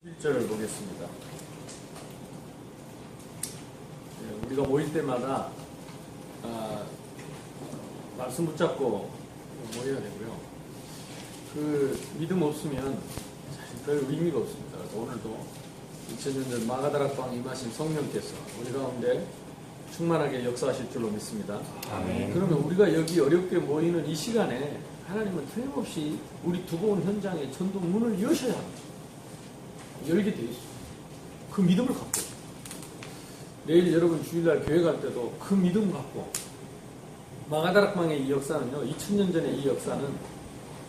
1절을 보겠습니다. 우리가 모일 때마다 말씀 붙잡고 모여야 되고요. 그 믿음 없으면 사실 별 의미가 없습니다. 그래서 오늘도 2000년 전 마가다락방에 임하신 성령께서 우리 가운데 충만하게 역사하실 줄로 믿습니다. 아멘. 그러면 우리가 여기 어렵게 모이는 이 시간에 하나님은 틀림없이 우리 두고 온 현장에 전도 문을 여셔야 합니다. 열게 되어 있습니다. 그 믿음을 갖고 내일 여러분 주일날 교회 갈 때도 그 믿음 갖고 마가다락방의 이 역사는요, 2000년 전의 이 역사는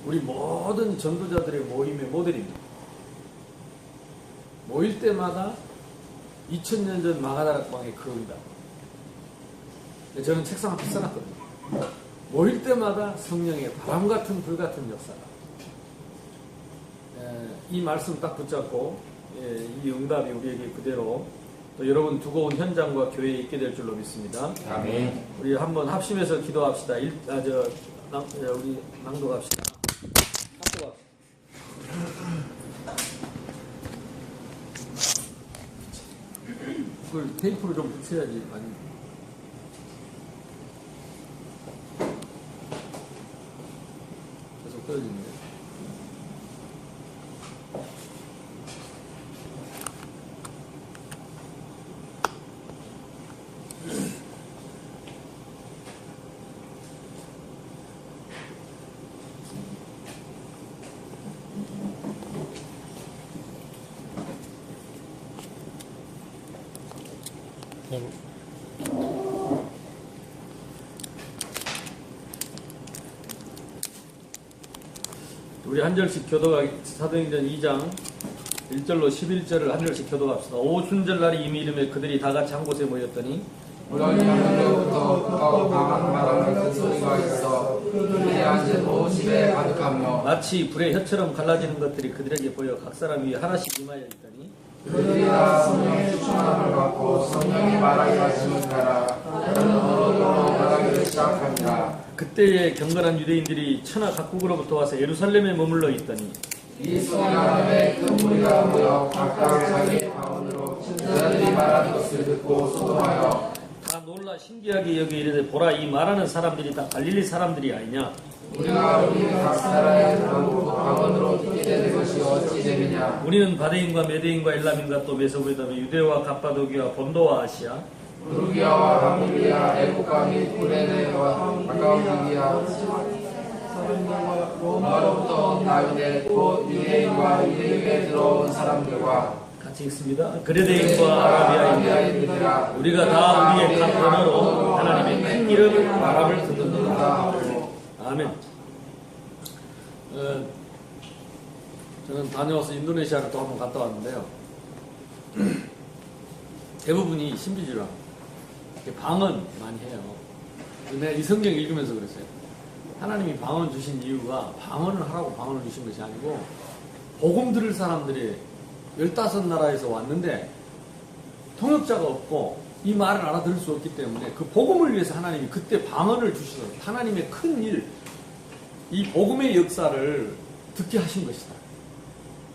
우리 모든 전도자들의 모임의 모델입니다. 모일 때마다 2000년 전 마가다락방의 그겁니다. 저는 책상 앞에 써놨거든요. 모일 때마다 성령의 바람 같은 불 같은 역사가. 이 말씀 딱 붙잡고 이 응답이 우리에게 그대로 또 여러분 두고 온 현장과 교회에 있게 될 줄로 믿습니다. 아멘. 우리 한번 합심해서 기도합시다. 우리 낭독합시다. 합독합시다. 그걸 테이프로 좀 붙여야지. 많이. 계속 떨어지는데. 우리 한 절씩 교도가 사도행전 2장 1절로 11절을 한 절씩 교도합시다. 오순절 날이 이미 이름에 그들이 다 같이 한 곳에 모였더니 무덤이 하늘로부터 크고 강한 바람의 큰 소리가 있어 그들이 앉은 온 집에 가득하며 마치 불의 혀처럼 갈라지는 것들이 그들에게 보여 각 사람 위에 하나씩 임하여 있더니 그들이 다 성령의 충만함을 받고 성령이 말하게 하시는 자라 그들은 어로도로 말하기를 시작합니다. 그때에 경건한 유대인들이 천하 각국으로부터 와서 예루살렘에 머물러 있더니 이 소리가 함에 큰 무리가 모여 각각 자기의 방언으로 자들이 말하는 것을 듣고 소동하여 다 놀라 신기하게 여기 이르되 보라 이 말하는 사람들이 다 갈릴리 사람들이 아니냐. 우리가 각 사람의 방언으로 듣게 되는 것이 어찌 되느냐. 우리는 바데인과 메데인과 엘람인과 또 메소포타미아 유대와 갑바도기와 본도와 아시아 루기아와 바밀리아 애국과 및 구레네와 가까운 유기아 로마로부터 온 나그네 곧 유대인과 유대인에 들어온 사람들과 같이 읽습니다. 그레데인과 아라비아인들아 우리가 다 우리의 각 언어로 하나님의 큰 이름을 말함을 듣는다. 아멘. 저는 다녀와서 인도네시아를 또 한번 갔다 왔는데요. 대부분이 신비주의라 방언 많이 해요. 내가 이 성경 읽으면서 그랬어요. 하나님이 방언 주신 이유가 방언을 하라고 방언을 주신 것이 아니고 복음 들을 사람들이 15나라에서 왔는데 통역자가 없고 이 말을 알아들을 수 없기 때문에 그 복음을 위해서 하나님이 그때 방언을 주셔서 하나님의 큰 일, 이 복음의 역사를 듣게 하신 것이다.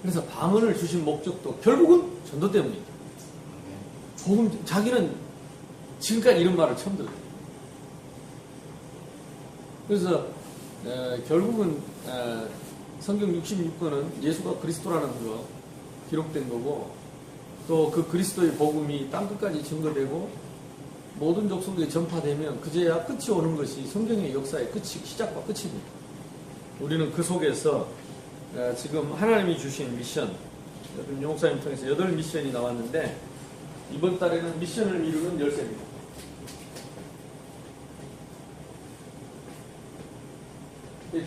그래서 방언을 주신 목적도 결국은 전도 때문이다. 복음, 자기는 지금까지 이런 말을 처음 들어요. 그래서 결국은 성경 66권은 예수가 그리스도라는 거 기록된 거고 또 그 그리스도의 복음이 땅끝까지 증거되고 모든 족속에 전파되면 그제야 끝이 오는 것이 성경의 역사의 끝이 시작과 끝입니다. 우리는 그 속에서 지금 하나님이 주신 미션, 용사님 통해서 8미션이 나왔는데 이번 달에는 미션을 이루는 열쇠입니다.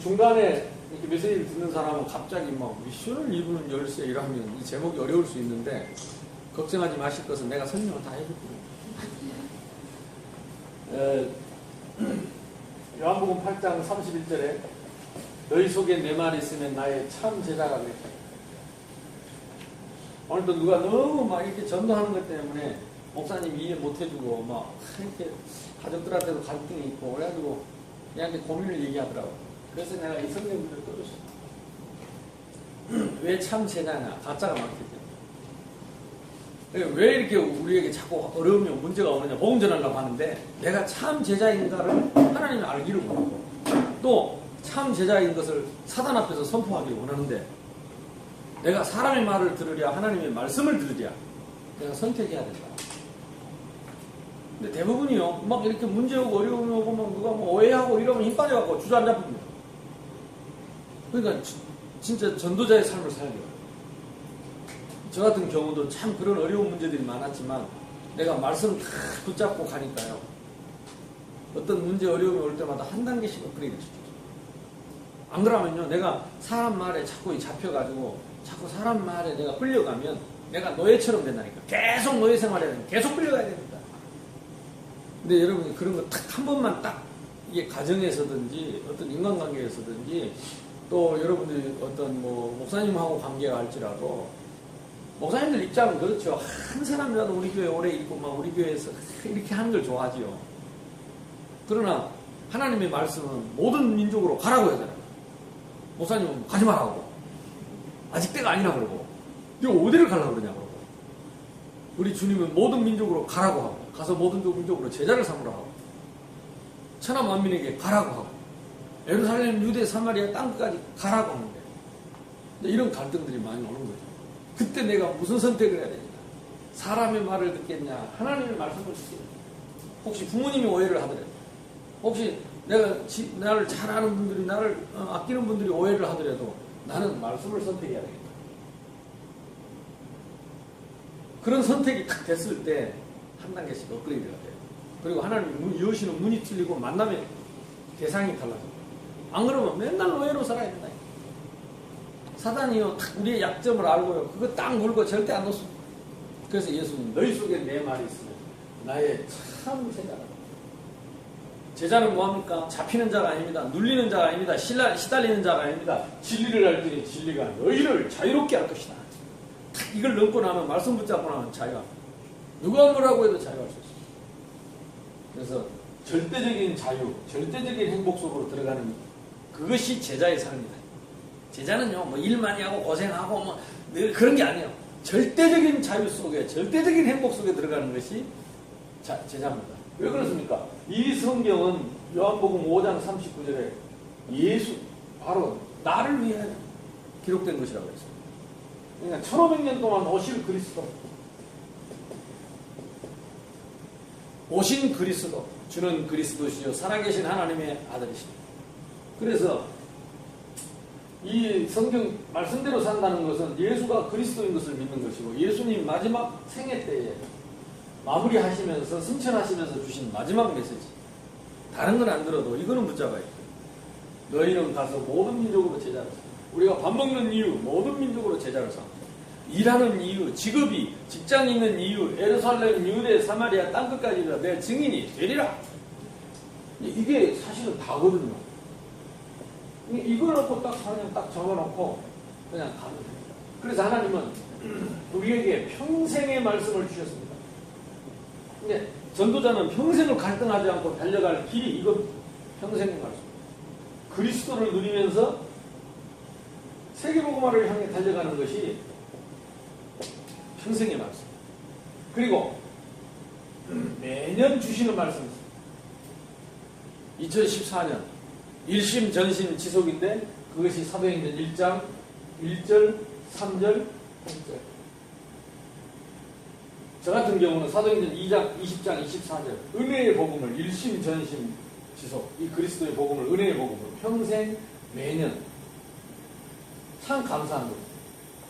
중간에 이렇게 메시지를 듣는 사람은 갑자기 막 미션을 이루는 열쇠 이라면 이 제목이 어려울 수 있는데 걱정하지 마실 것은 내가 설명을 다 해줄 거예요. 요한복음 8장 31절에 너희 속에 내 말이 있으면 나의 참 제자가 되겠다. 오늘도 누가 너무 막 이렇게 전도하는 것 때문에 목사님이 이해 못 해주고 막 이렇게 가족들한테도 갈등이 있고 그래가지고 얘한테 고민을 얘기하더라고. 그래서 내가 이 성경들을 끌어줬어. 왜 참 제자냐? 가짜가 많기 때문에. 왜 이렇게 우리에게 자꾸 어려움이 문제가 오느냐, 복음 전하려고 하는데 내가 참 제자인가를 하나님이 알기를 원하고 또 참 제자인 것을 사단 앞에서 선포하기를 원하는데 내가 사람의 말을 들으랴 하나님의 말씀을 들으랴 내가 선택해야 된다. 근데 대부분이요 막 이렇게 문제 오고 어려움이 오고 막 누가 뭐 오해하고 이러면 힘 빠져갖고 주저앉아버립니다. 그러니까 진짜 전도자의 삶을 살게요. 저 같은 경우도 참 그런 어려운 문제들이 많았지만 내가 말씀을 다 붙잡고 가니까요. 어떤 문제 어려움이 올 때마다 한 단계씩 업그레이드 시켜요. 안 그러면요 내가 사람 말에 자꾸 잡혀가지고 자꾸 사람 말에 내가 끌려가면 내가 노예처럼 된다니까. 계속 노예 생활해야 됩니다. 계속 끌려가야 됩니다. 근데 여러분이 그런 거 딱 한 번만 딱 이게 가정에서든지 어떤 인간관계에서든지 또 여러분들이 어떤 뭐 목사님하고 관계가 할지라도 목사님들 입장은 그렇죠. 한 사람이라도 우리 교회 오래 있고 막 우리 교회에서 이렇게 하는 걸 좋아하지요. 그러나 하나님의 말씀은 모든 민족으로 가라고 하잖아요. 목사님은 가지 말라고. 아직 때가 아니라 그러고. 네가 어디를 가려고 그러냐고. 우리 주님은 모든 민족으로 가라고 하고 가서 모든 민족으로 제자를 삼으라 하고 천하 만민에게 가라고 하고 예루살렘, 유대, 사마리아 땅까지 가라고 하는데 근데 이런 갈등들이 많이 오는 거죠. 그때 내가 무슨 선택을 해야 되냐. 사람의 말을 듣겠냐 하나님의 말씀을 듣겠냐. 혹시 부모님이 오해를 하더라도 혹시 나를 잘 아는 분들이 나를 아끼는 분들이 오해를 하더라도 나는 말씀을 선택해야 되겠다. 그런 선택이 딱 됐을 때 한 단계씩 업그레이드가 돼요. 그리고 하나님이 여시는 문이 틀리고 만나면 대상이 달라져요. 안 그러면 맨날 노예로 살아야 된다. 사단이요 우리의 약점을 알고요 그거 딱 물고 절대 안 놓습니다. 그래서 예수님 너희 속에 내 말이 있으면 나의 참 제자라. 제자는 뭐합니까? 잡히는 자가 아닙니다. 눌리는 자가 아닙니다. 시달리는 자가 아닙니다. 진리를 알더니 진리가 너희를 자유롭게 할 것이다. 이걸 넘고 나면 말씀 붙잡고 나면 자유가 누가 뭐라고 해도 자유할 수 있어요. 그래서 절대적인 자유, 절대적인 행복 속으로 들어가는 그것이 제자의 삶이다. 제자는요 뭐 일 많이 하고 고생하고 뭐 그런 게 아니에요. 절대적인 자유 속에 절대적인 행복 속에 들어가는 것이 제자입니다. 왜 그렇습니까? 이 성경은 요한복음 5장 39절에 예수 바로 나를 위해 기록된 것이라고 했습니다. 그러니까 1500년 동안 오실 그리스도 오신 그리스도 주는 그리스도시요 살아계신 하나님의 아들이십니다. 그래서 이 성경 말씀대로 산다는 것은 예수가 그리스도인 것을 믿는 것이고 예수님 마지막 생애 때에 마무리하시면서 승천하시면서 주신 마지막 메시지 다른 건 안 들어도 이거는 붙잡아야 돼요. 너희는 가서 모든 민족으로 제자를 삼아. 우리가 밥 먹는 이유 모든 민족으로 제자를 삼아. 일하는 이유, 직업이, 직장 있는 이유, 예루살렘, 유대, 사마리아 땅끝까지 내 증인이 되리라. 이게 사실은 다거든요. 이걸 놓고 그냥 딱 적어놓고 그냥 가면 됩니다. 그래서 하나님은 우리에게 평생의 말씀을 주셨습니다. 근데 전도자는 평생을 갈등하지 않고 달려갈 길이 이건 평생의 말씀. 그리스도를 누리면서 세계복음화를 향해 달려가는 것이 평생의 말씀. 그리고 매년 주시는 말씀이 있습니다. 2014년 일심 전심 지속인데 그것이 사도행전 1장 1절 3절 3절. 저 같은 경우는 사도행전 2장 20장 24절 은혜의 복음을 일심 전심 지속 이 그리스도의 복음을 은혜의 복음을 평생 매년 참 감사한 거예요.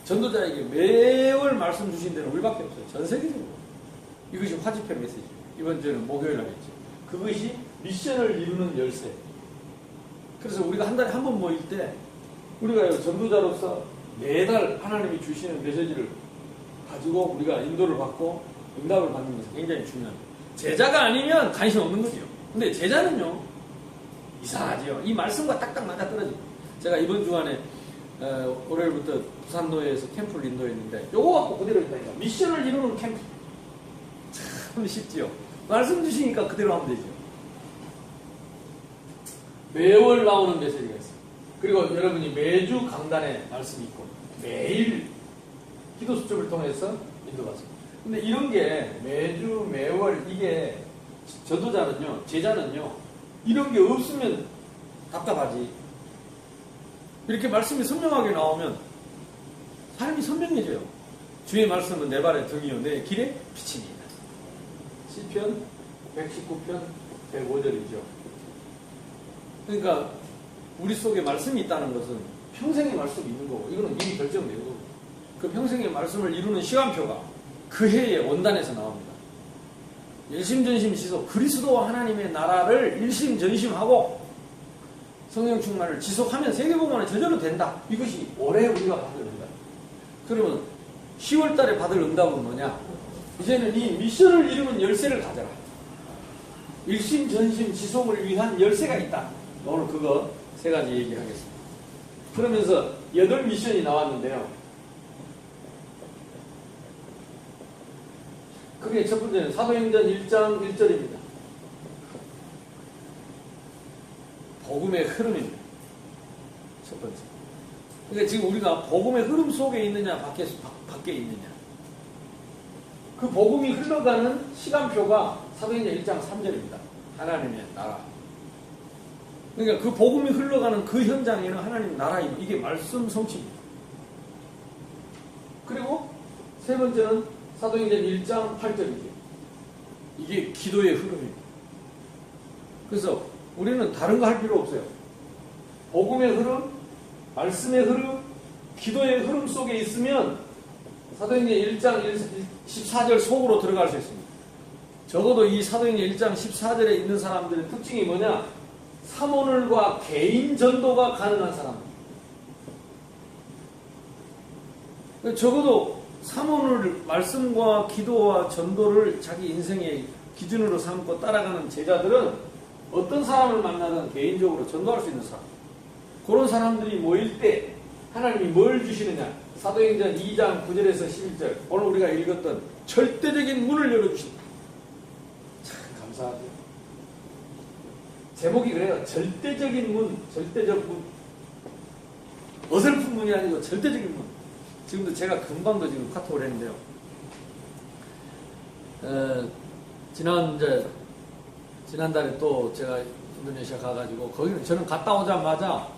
전도자에게 매월 말씀 주신 데는 우리밖에 없어요. 전 세계적으로. 이것이 화집회 메시지. 이번 주에는 목요일 하겠죠. 그것이 미션을 이루는 열쇠. 그래서 우리가 한 달에 한 번 모일 때 우리가 전도자로서 매달 하나님이 주시는 메시지를 가지고 우리가 인도를 받고 응답을 받는 것이 굉장히 중요합니다. 제자가 아니면 관심 없는 거죠. 근데 제자는요 이상하지요. 이 말씀과 딱딱 맞아떨어집니다. 제가 이번 주간에 월요일부터 부산노예에서 캠프를 인도했는데 요거 갖고 그대로 했다니까. 미션을 이루는 캠프. 참 쉽지요. 말씀 주시니까 그대로 하면 되죠. 매월 나오는 메시지가 있어요. 그리고 여러분이 매주 강단에 말씀이 있고 매일 기도 수첩을 통해서 인도받습니다. 근데 이런 게 매주 매월 이게 전도자는요, 제자는요, 이런 게 없으면 답답하지. 이렇게 말씀이 선명하게 나오면 삶이 선명해져요. 주의 말씀은 내 발의 등이요 내 길의 빛이니이다. 시편 119편 105절이죠. 그러니까 우리 속에 말씀이 있다는 것은 평생의 말씀이 있는 거고, 이거는 이미 결정된 거고, 그 평생의 말씀을 이루는 시간표가 그 해의 원단에서 나옵니다. 일심전심지속 그리스도와 하나님의 나라를 일심전심하고 성령 충만을 지속하면 세계복음화는 저절로 된다. 이것이 올해 우리가 받을 응답. 그러면 10월 달에 받을 응답은 뭐냐? 이제는 이 미션을 이루는 열쇠를 가져라. 일심전심 지속을 위한 열쇠가 있다. 오늘 그거 세 가지 얘기하겠습니다. 그러면서 8미션이 나왔는데요. 그게 첫 번째는 사도행전 1장 1절입니다. 복음의 흐름입니다. 첫 번째. 그러니까 지금 우리가 복음의 흐름 속에 있느냐, 밖에 있느냐. 그 복음이 흘러가는 시간표가 사도행전 1장 3절입니다. 하나님의 나라. 그러니까 그 복음이 흘러가는 그 현장에는 하나님 나라, 이게 말씀 성취입니다. 그리고 세 번째는 사도행전 1장 8절이죠. 이게 기도의 흐름입니다. 그래서 우리는 다른 거 할 필요 없어요. 복음의 흐름, 말씀의 흐름, 기도의 흐름 속에 있으면 사도행전 1장 14절 속으로 들어갈 수 있습니다. 적어도 이 사도행전 1장 14절에 있는 사람들의 특징이 뭐냐? 사모늘과 개인 전도가 가능한 사람. 적어도 사모늘, 말씀과 기도와 전도를 자기 인생의 기준으로 삼고 따라가는 제자들은 어떤 사람을 만나든 개인적으로 전도할 수 있는 사람. 그런 사람들이 모일 때 하나님이 뭘 주시느냐? 사도행전 2장 9절에서 11절, 오늘 우리가 읽었던 절대적인 문을 열어주신다. 참 감사하죠. 제목이 그래요. 절대적인 문, 절대적 문. 어설픈 문이 아니고 절대적인 문. 지금도 제가 금방도 지금 카톡을 했는데요. 지난달에 또 제가 인도네시아 가가지고, 거기는 저는 갔다 오자마자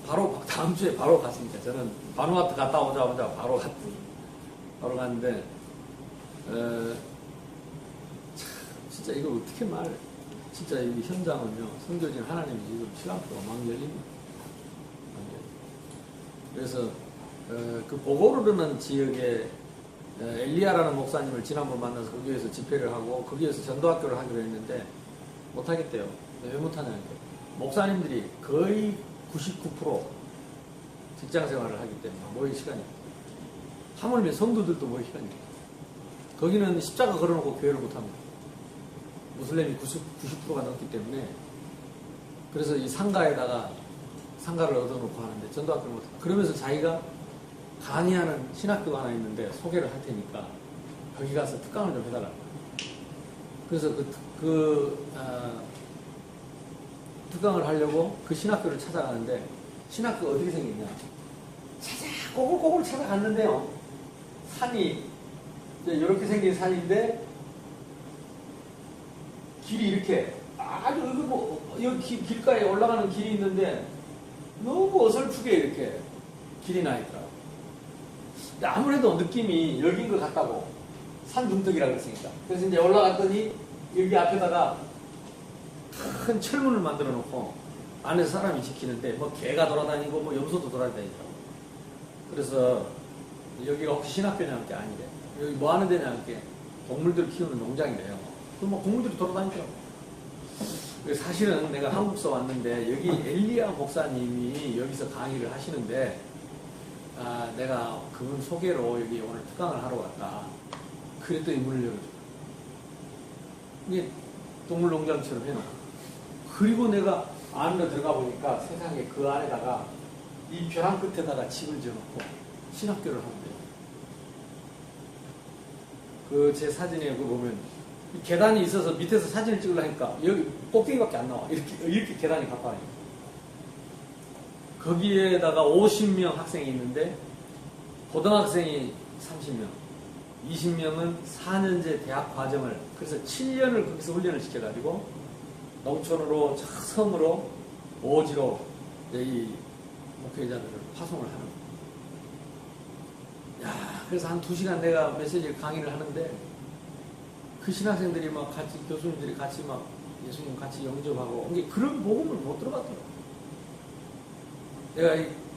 바로 다음 주에 바로 갔습니다. 저는 바누아투 갔다 오자마자 바로 갔는데, 진짜 이걸 어떻게 진짜 이 현장은요, 섬겨진 하나님이 지금 시간표가 막 열립니다. 그래서 그 보고르르는 지역에 엘리야라는 목사님을 지난번 만나서 거기에서 집회를 하고 거기에서 전도학교를 하기로 했는데 못하겠대요. 왜 못하냐니까, 목사님들이 거의 99% 직장생활을 하기 때문에 모일 시간이 없어요. 하물며 성도들도 모일 시간이 없어요. 거기는 십자가 걸어놓고 교회를 못합니다. 무슬림이 90%가 넘기 때문에. 그래서 이 상가에다가 상가를 얻어놓고 하는데 전도학교를 못해요. 그러면서 자기가 강의하는 신학교가 하나 있는데 소개를 할 테니까 거기 가서 특강을 좀 해달라고. 그래서 특강을 하려고 그 신학교를 찾아가는데, 신학교 어떻게 생겼냐? 꼬불꼬불 찾아갔는데요. 산이 이렇게 생긴 산인데 길이 이렇게 아주 여기 길가에 올라가는 길이 있는데 너무 어설프게 이렇게 길이 나 있더라고요. 근데 아무래도 느낌이 여긴 것 같다고, 산 중턱이라고 했으니까. 그래서 이제 올라갔더니 여기 앞에다가 큰 철문을 만들어 놓고 안에서 사람이 지키는데 뭐 개가 돌아다니고 뭐 염소도 돌아다니더라고요. 그래서 여기가 혹시 신학교냐 할 게 아니래. 여기 뭐 하는 데냐 할 게 동물들 키우는 농장이래요. 그럼 뭐 동물들이 돌아다니더라고요. 사실은 내가 한국서 왔는데 여기 엘리야 목사님이 여기서 강의를 하시는데, 내가 그분 소개로 여기 오늘 특강을 하러 왔다. 그랬더니 문을 열어줘. 이게 동물농장처럼 해놓고. 그리고 내가 안으로 들어가 보니까 세상에 그 안에다가 이 벼랑 끝에다가 집을 지어놓고 신학교를 하는데요. 그 제 사진에 그 보면 계단이 있어서 밑에서 사진을 찍으려니까 여기 꼭대기밖에 안 나와. 이렇게 계단이 가파르요. 거기에다가 50명 학생이 있는데 고등학생이 30명, 20명은 4년제 대학 과정을, 그래서 7년을 거기서 훈련을 시켜가지고 농촌으로 섬으로 오지로 이제 이 목회자들을 파송을 하는 거예요. 야, 그래서 한 2시간 내가 메시지 강의를 하는데 그 신학생들이 막 같이, 교수님들이 같이 막 예수님 같이 영접하고, 이게 그런 복음을 못 들어봤더라고. 내가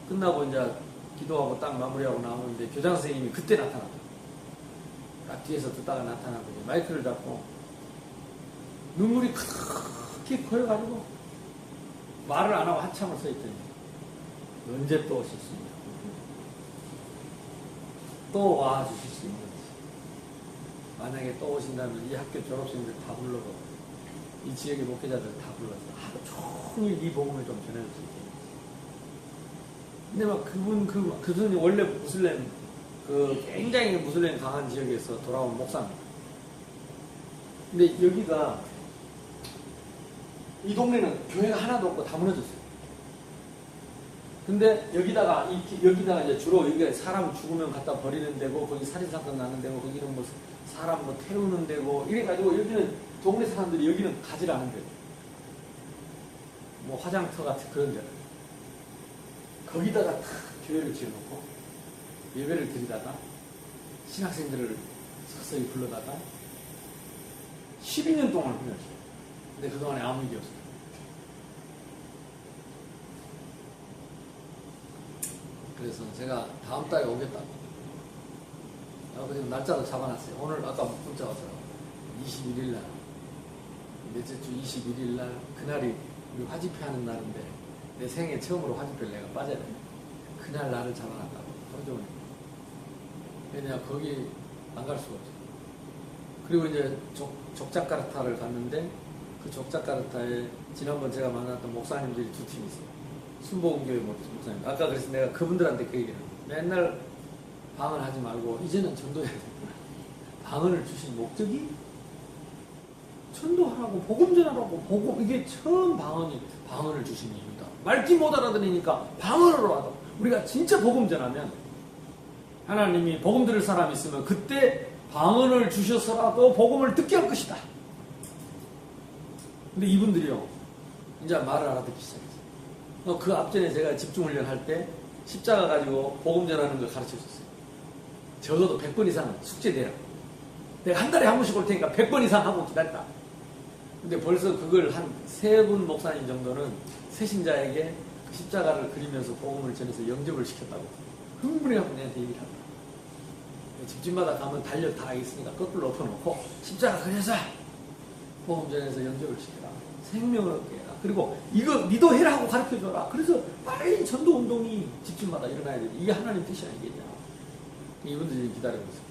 끝나고 이제 기도하고 딱 마무리하고 나오는데 교장 선생님이 그때 나타났다. 딱 뒤에서 듣다가 나타나고 마이크를 잡고 눈물이 크게 고여가지고 말을 안 하고 한참을 서 있더니 언제 또 오셨습니까? 또 와 주실 수 있는지. 만약에 또 오신다면 이 학교 졸업생들 다 불러도 이 지역의 목회자들 다 불러서 하루 종일 이 복음을 좀 전해줄 수 있게. 근데 막 그분이 원래 무슬림, 굉장히 무슬림 강한 지역에서 돌아온 목사입니다. 근데 여기가, 이 동네는 교회가 하나도 없고 다 무너졌어요. 근데 여기다가 이제 주로 여기가 사람 죽으면 갖다 버리는 데고, 거기 살인사건 나는 데고, 거기는 뭐 사람 뭐 태우는 데고, 이래가지고 여기는 동네 사람들이 여기는 가지 않은 데고, 뭐 화장터 같은 그런 데. 거기다가 탁 교회를 지어놓고 예배를 드리다가 신학생들을 서서히 불러다가 12년 동안 훈련했어요. 근데 그동안에 아무 일이 없어요. 그래서 제가 다음 달에 오겠다고. 그리고 날짜도 잡아놨어요. 오늘 아까 문자 왔더라고요. 21일 날. 넷째 주 21일 날. 그날이 우리 화집회 하는 날인데 내 생애 처음으로 화집회를 내가 빠져야 돼. 그날 나를 잡아놨다고. 도저히. 왜냐, 거기 안 갈 수가 없어. 그리고 이제 족자카르타를 갔는데 그 족자카르타에 지난번 제가 만났던 목사님들이 2팀이 있어요. 순복음교회 목사님. 아까 그래서 내가 그분들한테 그 얘기를 해요. 맨날 방언하지 말고 이제는 전도해야 되구나. 방언을 주신 목적이 전도하라고, 복음 전하라고, 이게 처음 방언을 주신 이유다. 말귀 못 알아들으니까 방언으로 하다. 우리가 진짜 복음 전하면 하나님이 복음 들을 사람이 있으면 그때 방언을 주셔서라도 복음을 듣게 할 것이다. 근데 이분들이요, 이제 말을 알아듣기 시작했어요. 그 앞전에 제가 집중훈련 할 때 십자가 가지고 복음 전하는 걸 가르쳐 줬어요. 적어도 100번 이상 숙제돼요. 내가 한 달에 한 번씩 올 테니까 100번 이상 하고 기다렸다. 근데 벌써 그걸 한 3분 목사님 정도는 새신자에게 그 십자가를 그리면서 복음을 전해서 영접을 시켰다고 흥분해갖고 내한테 얘기를 한다. 집집마다 가면 달력 다 있으니까 거꾸로 엎어놓고 십자가 그려서 복음 전해서 영접을 시켜라. 생명을 얻게 해라. 그리고 이거 니도 해라 하고 가르쳐줘라. 그래서 빨리 전도운동이 집집마다 일어나야 돼. 이게 하나님 뜻이 아니겠냐. 이분들이 기다리고 있어요.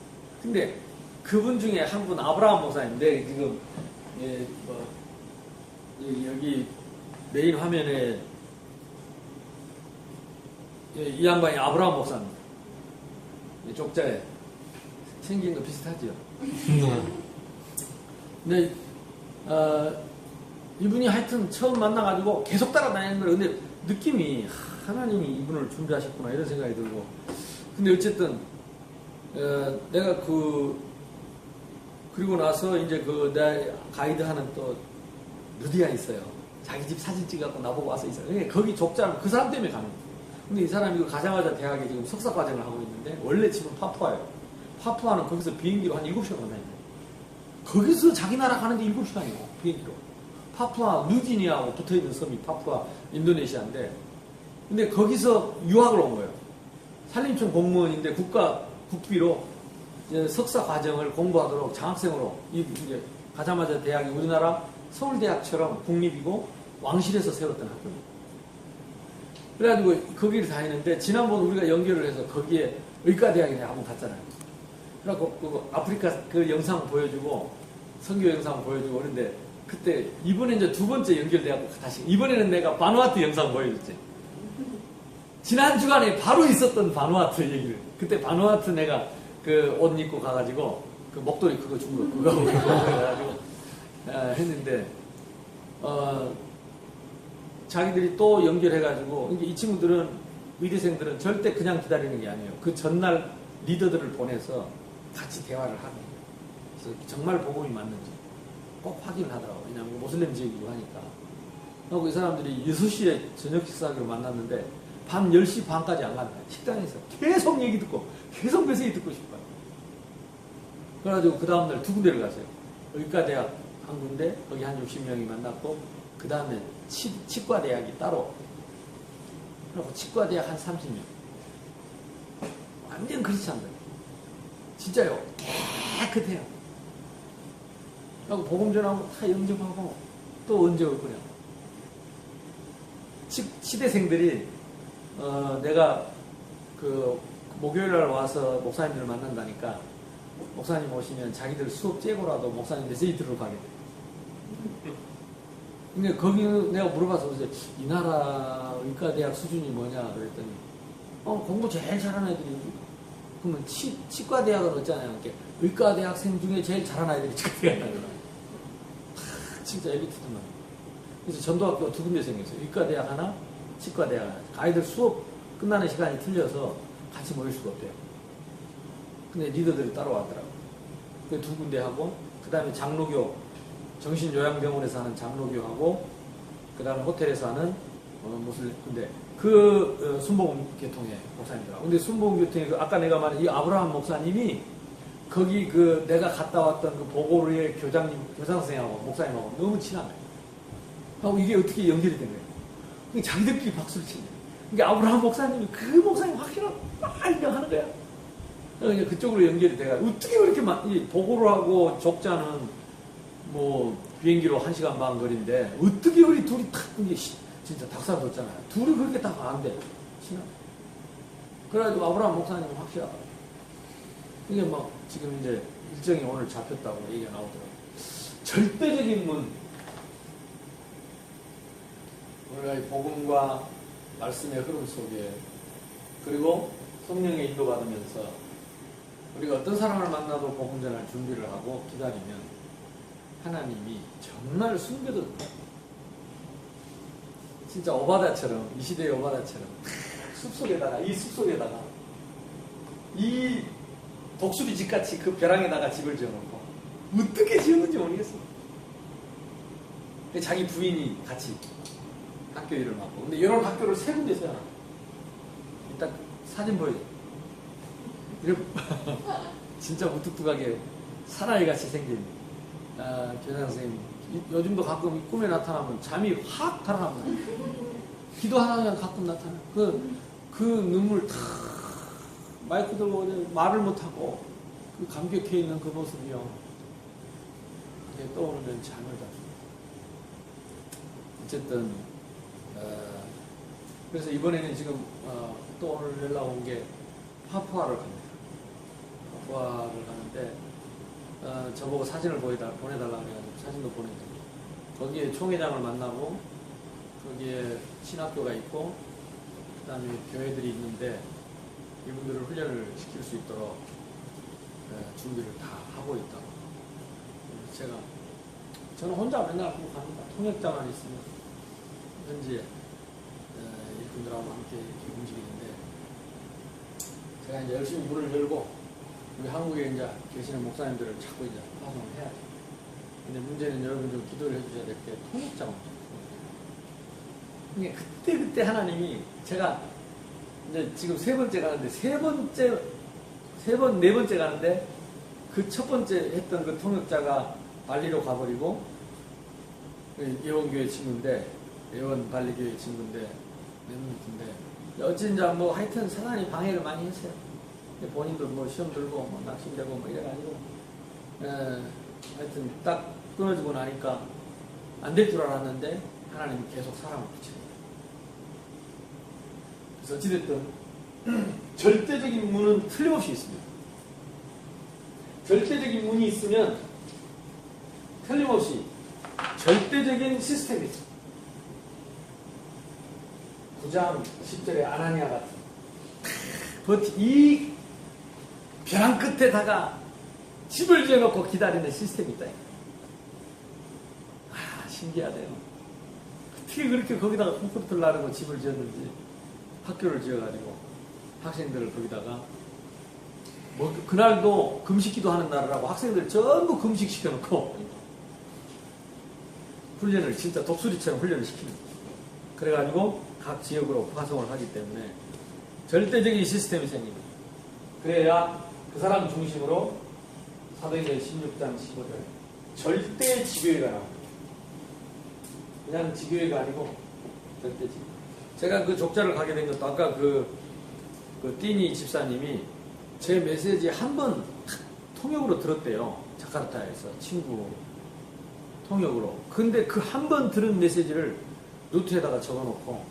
근데 그분 중에 한 분 아브라함 목사인데 지금 여기 메인 화면에 이 양반이 아브라함 목사입니다. 족자에 생긴 거 비슷하죠. 근데 이분이 하여튼 처음 만나가지고 계속 따라다니는 거예요. 근데 느낌이 하나님이 이분을 준비하셨구나 이런 생각이 들고. 근데 어쨌든 내가 그리고 나서 이제 내 가이드하는 또 루디가 있어요. 자기 집 사진 찍어갖고 나보고 와서 있어요. 거기 족자는 그 사람 때문에 가는 거예요. 근데 이 사람이 이거 가자마자 대학에 지금 석사 과정을 하고 있는데 원래 집은 파푸아예요. 파푸아는 거기서 비행기로 한 7시간 만나야 돼요. 거기서 자기 나라 가는데 7시간이고 비행기로. 파푸아 뉴기니아하고 붙어있는 섬이 파푸아 인도네시아인데, 근데 거기서 유학을 온 거예요. 산림청 공무원인데 국비로 석사 과정을 공부하도록 장학생으로 이제 가자마자 대학이 우리나라 서울대학처럼 국립이고 왕실에서 세웠던 학교입니다. 그래가지고 거기를 다니는데 지난번 우리가 연결을 해서 거기에 의과대학에 한번 갔잖아요. 그래갖고 그 아프리카 그 영상 보여주고 선교 영상 보여주고 그런데 그때 이번에 이제 2번째 연결돼갖고 다시 이번에는 내가 바누아투 영상 보여줬지. 지난 주간에 바로 있었던 바누아투 얘기를, 그때 바누아투 내가 그 옷 입고 가가지고 그 목도리 그거 준 거 그거 해가지고 했는데 자기들이 또 연결해가지고 이 친구들은 의대생들은 절대 그냥 기다리는 게 아니에요. 그 전날 리더들을 보내서 같이 대화를 하고, 그래서 정말 복음이 맞는지 꼭 확인을 하더라고요. 왜냐하면 모슬렘 지역이고 하니까. 그리고 이 사람들이 6시에 저녁 식사하기로 만났는데 밤 10시 반까지 안 가는 거예요. 식당에서 계속 얘기 듣고 계속 메시지 듣고 싶어요. 그래가지고 그 다음날 두 군데를 갔어요. 의과대학 한 군데, 거기 한 60명이 만났고, 그 다음에 치과대학이 따로, 그리고 치과대학 한 30명. 완전 크리스찬들. 진짜요. 깨끗해요. 그리고 복음 전하고 다 영접하고 또 언제 올 거냐. 시대생들이 내가 그 목요일날 와서 목사님들을 만난다니까 목사님 오시면 자기들 수업 째고라도 목사님 메시지 들으러 가게 돼. 근데 거기는 내가 물어봐서 이 나라 의과대학 수준이 뭐냐 그랬더니 공부 제일 잘하는 애들이 그러면 치과대학은 어쩌냐고 의과대학생 중에 제일 잘하는 애들이 치과대학이라 진짜 엘리트들만. 그래서 전도학교가 두 군데 생겼어요. 의과대학 하나, 치과대학 하나. 아이들 수업 끝나는 시간이 틀려서 같이 모일 수가 없대요. 근데 리더들이 따라왔더라고요. 그 두 군데 하고, 그 다음에 장로교, 정신요양병원에서 하는 장로교하고, 그 다음에 호텔에서 하는 무슨 근데 순복음교통의 목사님들하고. 근데 순복음교통의 아까 내가 말한 이 아브라함 목사님이 거기 내가 갔다 왔던 그 보고르의 교장선생님하고 목사님하고 너무 친한 거예요. 하고 이게 어떻게 연결이 된 거예요? 자기들끼리 박수를 치는 거예요. 그러니까 아브라함 목사님이 그 목사님 확실하게 설명하는 거야. 그러니까 그쪽으로 연결이 돼가 어떻게 그렇게 이 보고르하고 족자는 뭐 비행기로 1시간 반 거리인데 어떻게 우리 둘이 탁 이게 진짜 닭살 돋잖아요. 둘이 그렇게 딱 안 돼. 친한. 그래가지고 아브라함 목사님은 확실하다. 이게 뭐 지금 이제 일정이 오늘 잡혔다고 얘기가 나오더라고요. 절대적인 문. 우리가 이 복음과 말씀의 흐름 속에 그리고 성령의 인도 받으면서 우리가 어떤 사람을 만나도 복음 전할 준비를 하고 기다리면 하나님이 정말 숨겨도 진짜 오바다처럼 이 시대의 오바다처럼 이 숲속에다가 이 독수리 집같이 그 벼랑에다가 집을 지어놓고 어떻게 지었는지 모르겠어. 자기 부인이 같이 학교 일을 맡고. 근데 이런 학교를 세 군데서 해놔. 일단 사진 보여줘. 진짜 무뚝뚝하게 사나이같이 생긴 교장 선생님. 요즘도 가끔 꿈에 나타나면 잠이 확 달아납니다. 기도하다가 가끔 나타나. 그 눈물 탁 마이크 들고 말을 못하고 그 감격해 있는 그 모습이요. 이게 떠오르면 잠을 자주. 어쨌든 그래서 이번에는 지금 또 오늘 연락 온 게 파푸아를 갑니다. 파푸아를 가는데 저보고 사진을 보내달라고 해가지고 사진도 보내드리고 거기에 총회장을 만나고 거기에 신학교가 있고 그 다음에 교회들이 있는데 이분들을 훈련을 시킬 수 있도록 준비를 다 하고 있다고. 저는 혼자 맨날 합니다. 통역자만 있으면 현지에 일꾼들하고 함께 이렇게 움직이는데 제가 이제 열심히 문을 열고 우리 한국에 이제 계시는 목사님들을 자꾸 이제 파송을 해야죠. 근데 문제는 여러분 좀 기도를 해주셔야 될 게 통역자가 없어요. 그때 하나님이 제가 이제 지금 네 번째 가는데 그 첫 번째 했던 그 통역자가 발리로 가버리고 예원교회 친구인데 예원 발리교회 친구인데 멤버인데 어쩐지 뭐 하여튼 사단이 방해를 많이 했어요. 본인도 뭐 시험 들고 뭐 낙심되고 뭐 이래가지고 하여튼 딱 끊어지고 나니까 안 될 줄 알았는데 하나님이 계속 사람을 붙이는 거예요. 그래서 어찌됐든 절대적인 문은 틀림없이 있습니다. 절대적인 문이 있으면 틀림없이 절대적인 시스템이 있습니다. 9장 10절에 아나니아 같은 이 벼랑 끝에다가 집을 지어놓고 기다리는 시스템이 있다. 신기하대요. 어떻게 그렇게 거기다가 콘크리트를 나르고 집을 지었는지 학교를 지어가지고 학생들을 거기다가 뭐 그날도 금식기도 하는 날이라고 학생들 전부 금식시켜놓고 훈련을 진짜 독수리처럼 훈련을 시키는 거예요. 그래가지고 각 지역으로 파송을 하기 때문에 절대적인 시스템이 생깁니다. 그래야 그 사람 중심으로 사도행전 16장 15절 절대 지교회가 나옵니다. 그냥 지교회가 아니고 절대 지교회. 제가 그 족자를 가게 된 것도 아까 그 띠니 집사님이 제 메시지 한 번 통역으로 들었대요. 자카르타에서 친구 통역으로. 근데 그 한 번 들은 메시지를 노트에다가 적어놓고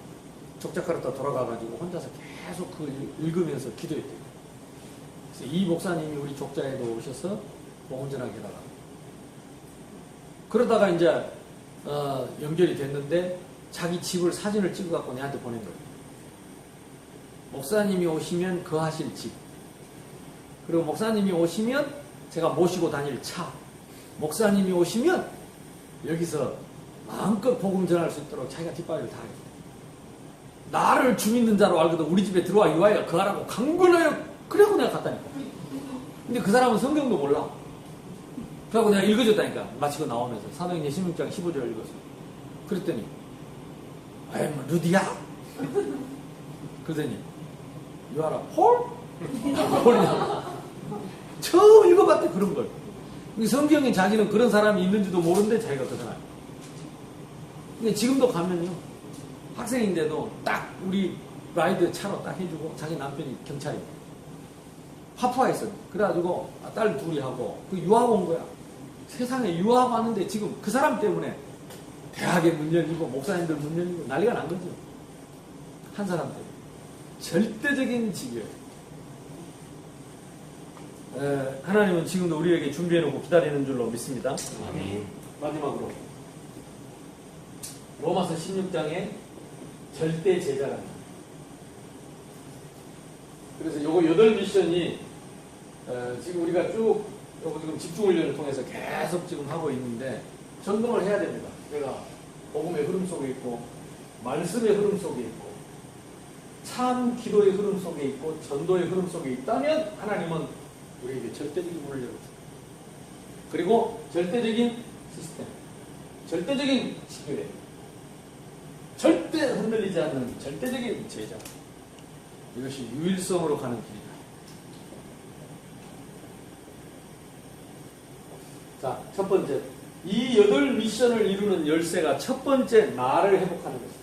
족자카르타 돌아가가지고 혼자서 계속 그 읽으면서 기도했대요. 그래서 이 목사님이 우리 족자에도 오셔서 복음전하게 해다가 그러다가 이제 연결이 됐는데 자기 집을 사진을 찍어갖고 내한테 보낸 거예요. 목사님이 오시면 거하실 집, 그리고 목사님이 오시면 제가 모시고 다닐 차, 목사님이 오시면 여기서 마음껏 복음 전할 수 있도록 자기가 뒷바리를 다 해요. 나를 주 믿는 자로 알거든 우리 집에 들어와 이와야 그하라고 강권하여 그래고 내가 갔다니까. 근데 그 사람은 성경도 몰라. 그래갖고 내가 읽어줬다니까. 마치고 나오면서 사도행전 16장 15절 읽었어. 그랬더니 아이 뭐 루디야? 그러더니 유아라 홀? 홀이냐? 처음 읽어봤대 그런 걸. 성경에 자기는 그런 사람이 있는지도 모르는데 자기가 그러잖아요. 근데 지금도 가면요 학생인데도 딱 우리 라이드 차로 딱 해주고 자기 남편이 경찰이고 파푸아에서 그래가지고 딸 둘이 하고 그 유학 온 거야. 세상에 유학 왔는데 지금 그 사람 때문에 대학에 문 열리고 목사님들 문 열리고 난리가 난 거죠. 한 사람 때문에. 절대적인 지교예요. 하나님은 지금도 우리에게 준비해놓고 기다리는 줄로 믿습니다. 마지막으로 로마서 16장에 절대 제자랍니다. 그래서 요거 8미션이 지금 우리가 쭉 요거 지금 집중훈련을 통해서 계속 지금 하고 있는데 전동을 해야 됩니다. 내가 복음의 흐름 속에 있고 말씀의 흐름 속에 있고 참 기도의 흐름 속에 있고 전도의 흐름 속에 있다면 하나님은 우리에게 절대적인 문을 열어줍니다. 그리고 절대적인 시스템, 절대적인 지교회, 절대 흔들리지 않는 절대적인 제자. 이것이 유일성으로 가는 길이다. 자, 첫 번째. 이 8미션을 이루는 열쇠가 첫 번째 나를 회복하는 것입니다.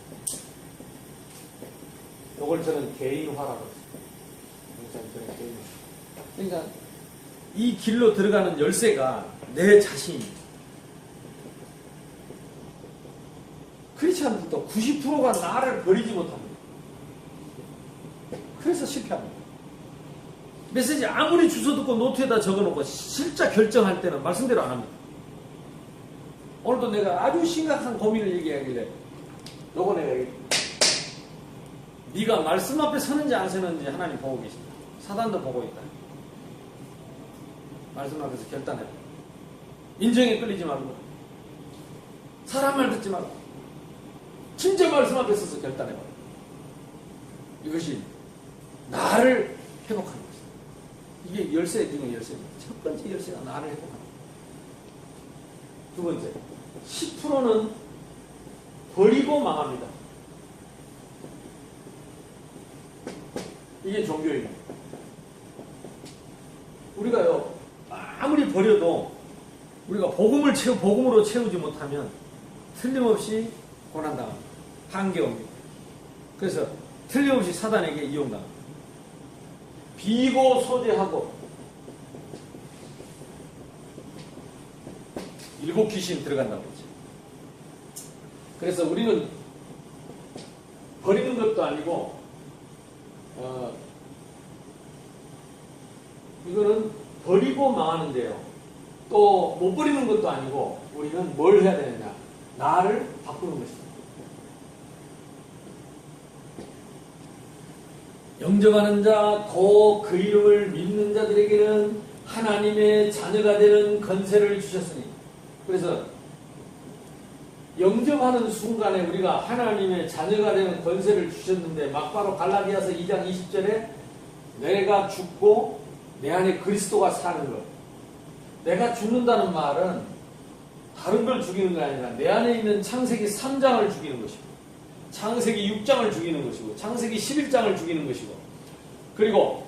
이걸 저는 개인화라고 했습니다. 그러니까 이 길로 들어가는 열쇠가 내 자신입니다. 크리스찬들도 90%가 나를 버리지 못합니다. 그래서 실패합니다. 메시지 아무리 주워 듣고 노트에다 적어놓고 실제 결정할 때는 말씀대로 안 합니다. 오늘도 내가 아주 심각한 고민을 얘기하길래 요거 내가 네가 말씀 앞에 서는지 안 서는지 하나님 보고 계십니다. 사단도 보고 있다. 말씀 앞에서 결단해라. 인정에 끌리지 말고 사람 말 듣지 말고 진짜 말씀 앞에 서서 결단해봐. 이것이 나를 회복하는 것이다. 이게 열쇠 중에 열쇠입니다. 첫 번째 열쇠가 나를 회복하는 것이다. 두 번째, 10%는 버리고 망합니다. 이게 종교입니다. 우리가요, 아무리 버려도 우리가 복음으로 채우지 못하면 틀림없이 고난당합니다. 한계 옵니다. 그래서 틀림없이 사단에게 이용당합니다. 비고 소재하고 7 귀신 들어간다고 했죠. 그래서 우리는 버리는 것도 아니고 이거는 버리고 망하는데요. 또 못 버리는 것도 아니고 우리는 뭘 해야 되느냐. 나를 바꾸는 것입니다. 영접하는 자, 더 그 이름을 믿는 자들에게는 하나님의 자녀가 되는 권세를 주셨으니. 그래서 영접하는 순간에 우리가 하나님의 자녀가 되는 권세를 주셨는데 막바로 갈라디아서 2장 20절에 내가 죽고 내 안에 그리스도가 사는 것. 내가 죽는다는 말은 다른 걸 죽이는 게 아니라 내 안에 있는 창세기 3장을 죽이는 것이고, 창세기 6장을 죽이는 것이고, 창세기 11장을 죽이는 것이고, 그리고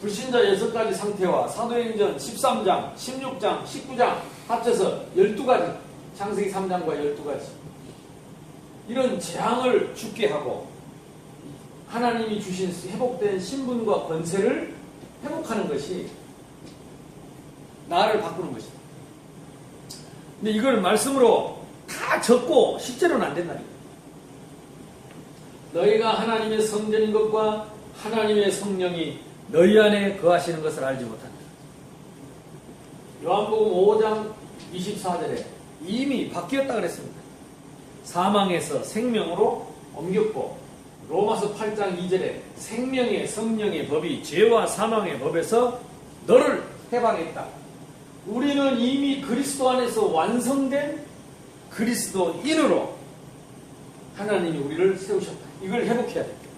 불신자 6가지 상태와 사도행전 13장, 16장, 19장 합쳐서 12가지, 창세기 3장과 12가지 이런 재앙을 죽게 하고 하나님이 주신 회복된 신분과 권세를 회복하는 것이 나를 바꾸는 것이다. 근데 이걸 말씀으로 다 적고 실제로는 안 된다는 거예요. 너희가 하나님의 성전인 것과 하나님의 성령이 너희 안에 거하시는 것을 알지 못한다. 요한복음 5장 24절에 이미 바뀌었다 그랬습니다. 사망에서 생명으로 옮겼고, 로마서 8장 2절에 생명의 성령의 법이 죄와 사망의 법에서 너를 해방했다. 우리는 이미 그리스도 안에서 완성된 그리스도인으로 하나님이 우리를 세우셨다. 이걸 회복해야 됩니다.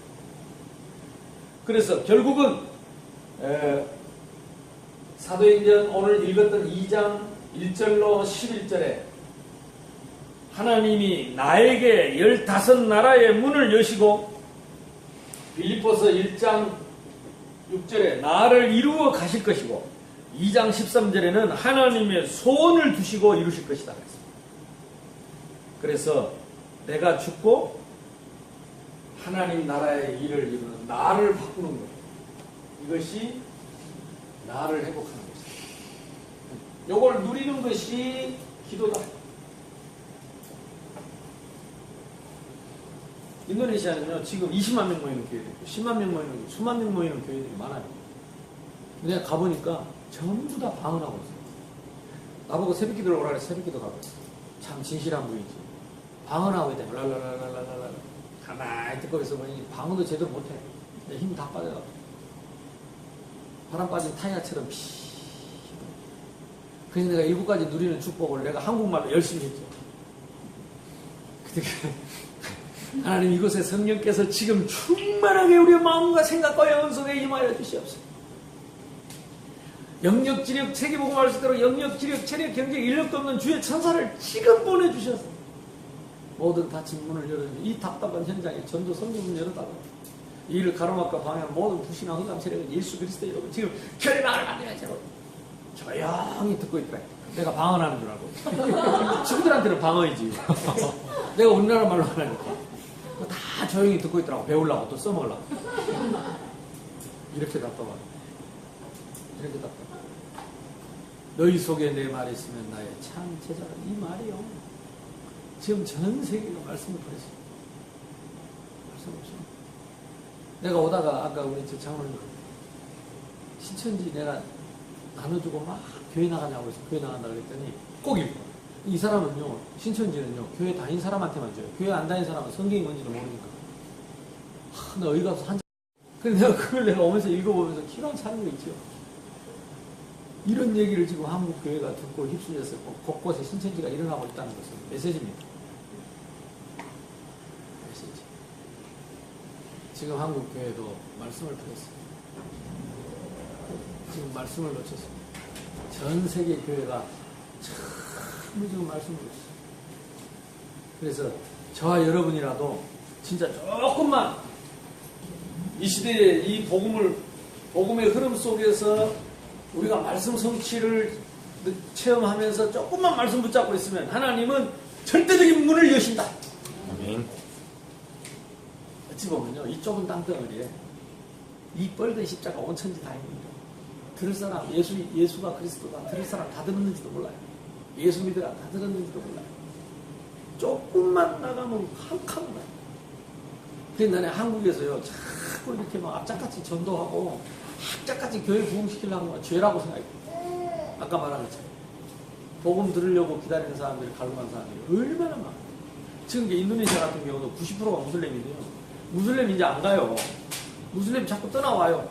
그래서 결국은 사도행전 오늘 읽었던 2장 1절로 11절에 하나님이 나에게 15나라의 문을 여시고, 빌립보서 1장 6절에 나를 이루어 가실 것이고, 2장 13절에는 하나님의 소원을 두시고 이루실 것이다 그랬습니다. 그래서 내가 죽고 하나님 나라의 일을 이루는 나를 바꾸는 것, 이것이 나를 회복하는 것이다. 이걸 누리는 것이 기도다. 인도네시아는요, 지금 20만 명 모이는 교회도 있고, 10만 명 모이는 교회, 수만 명 모이는 교회들이 많아요. 내가 가보니까 전부 다 방언하고 있어요. 나보고 새벽 기도를 오라 그래서 새벽 기도 가고 있어요. 참 진실한 분이지. 방언하고 있다. 랄랄랄랄랄랄. 가만히 듣고 있어보니 방언도 제대로 못해. 힘 다 빠져가고. 바람 빠진 타이어처럼 피. 그래서 내가 7가지 누리는 축복을 내가 한국말로 열심히 했죠. 그때 하나님, 이곳에 성령께서 지금 충만하게 우리의 마음과 생각과 영혼 속에 임하여 주시옵소서. 영역, 지력, 세계복음할 수 있도록 영역, 지력, 체력, 경제, 인력도 없는 주의 천사를 지금 보내주셔서 모든 닫힌 문을 열어주시고, 이 답답한 현장에 전도 성경문 열어달라. 이 일을 가로막고 방해하는 모든 불신앙 흑암 세력은 예수 그리스도 여러분 지금 결박을 만들어야지. 조용히 듣고 있더라. 내가 방언하는 줄 알고. 친구들한테는 방언이지. 내가 우리나라 말로 하니까 다 조용히 듣고 있더라고. 배우려고 또 써먹으려고. 이렇게 답답하다. 이렇게 답답하다. 너희 속에 내 말이 있으면 나의 참 제자라. 이 말이요, 지금 전 세계가 말씀을 보냈어요. 말씀을 보냈어요. 내가 오다가 아까 우리 저 장로님 신천지 내가 나눠주고 막 교회 나가냐고 해서 교회 나간다 그랬더니 꼭 읽어. 이 사람은요, 신천지는요, 교회 다닌 사람한테만 줘요. 교회 안 다닌 사람은 성경이 뭔지도 모르니까. 나 어디 가서 한 장. 근데 내가 그걸 내가 오면서 읽어보면서 기가 차는 거 있죠. 이런 얘기를 지금 한국 교회가 듣고 휩쓸려서 곳곳에 신천지가 일어나고 있다는 것은 메시지입니다. 메시지. 지금 한국 교회도 말씀을 버렸어요. 지금 말씀을 놓쳤습니다. 전 세계 교회가 참 지금 말씀을 놓쳤어요. 그래서 저와 여러분이라도 진짜 조금만 이 시대에 이 복음의 흐름 속에서 우리가 말씀 성취를 체험하면서 조금만 말씀 붙잡고 있으면 하나님은 절대적인 문을 여신다. 아멘. 어찌 보면요, 이 좁은 땅덩어리에 이 뻘된 십자가 온 천지 다 있는데 들을 사람, 예수가 그리스도다 들을 사람 다 들었는지도 몰라요. 예수 믿으라 다 들었는지도 몰라요. 조금만 나가면 한 칸 나요. 그래서 나는 한국에서요, 자꾸 이렇게 막 악착같이 전도하고 악착같이 교회 부흥시키려고 하면 죄라고 생각해요. 아까 말한 것처럼 복음 들으려고 기다리는 사람들이 갈망하는 사람들이 얼마나 많아요. 지금 인도네시아 같은 경우도 90%가 무슬림인데요, 무슬림 이제 안 가요. 무슬림 자꾸 떠나와요.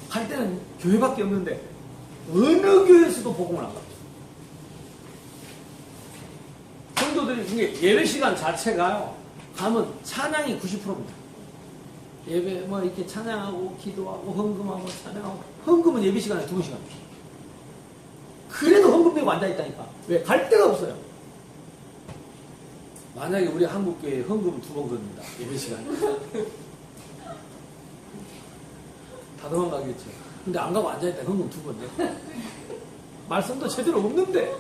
갈 때는 교회밖에 없는데 어느 교회에서도 복음을 안 가요. 성도들이 예배 시간 자체가요, 가면 찬양이 90%입니다. 예배 뭐 이렇게 찬양하고 기도하고 헌금하고 찬양하고 헌금은 예배 시간에 2시간. 그래도 헌금 내고 앉아있다니까. 왜? 갈 데가 없어요. 만약에 우리 한국교회 헌금 2번 걷는다. 예배 시간에. 다 도망가겠죠. 근데 안 가고 앉아있다. 헌금 2번 내. 말씀도 제대로 없는데.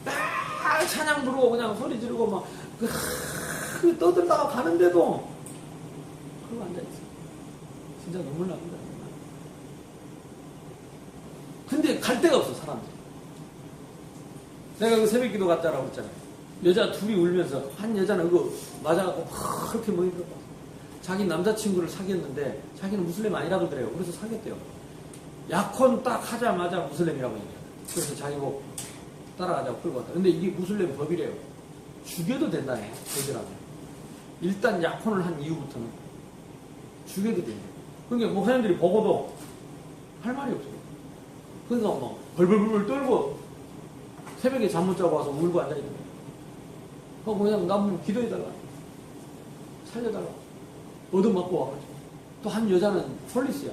막 찬양 부르고 그냥 소리 지르고 막 떠들다가 가는데도 그러고 앉아있어. 진짜 눈물 납니다. 근데 갈 데가 없어, 사람들이. 내가 그 새벽 기도 갔다라고 했잖아요. 여자 둘이 울면서, 한 여자는 그거 맞아갖고 그렇게 먹이더라고. 자기 남자친구를 사귀었는데, 자기는 무슬림 아니라고 그래요. 그래서 사귀었대요. 약혼 딱 하자마자 무슬림이라고 얘기해요. 그래서 자기 뭐 따라가자고 끌고 왔다. 근데 이게 무슬림 법이래요. 죽여도 된다네, 애들하고. 일단 약혼을 한 이후부터는 죽여도 된대요. 그러니까 목사님들이 보고도 할 말이 없어요. 그러니까 막 벌벌벌 떨고 새벽에 잠 못 자고 와서 울고 앉아있는 거예요. 그냥 남 기도해달라. 살려달라. 얻어맞고 와가지고. 또 한 여자는 폴리스야.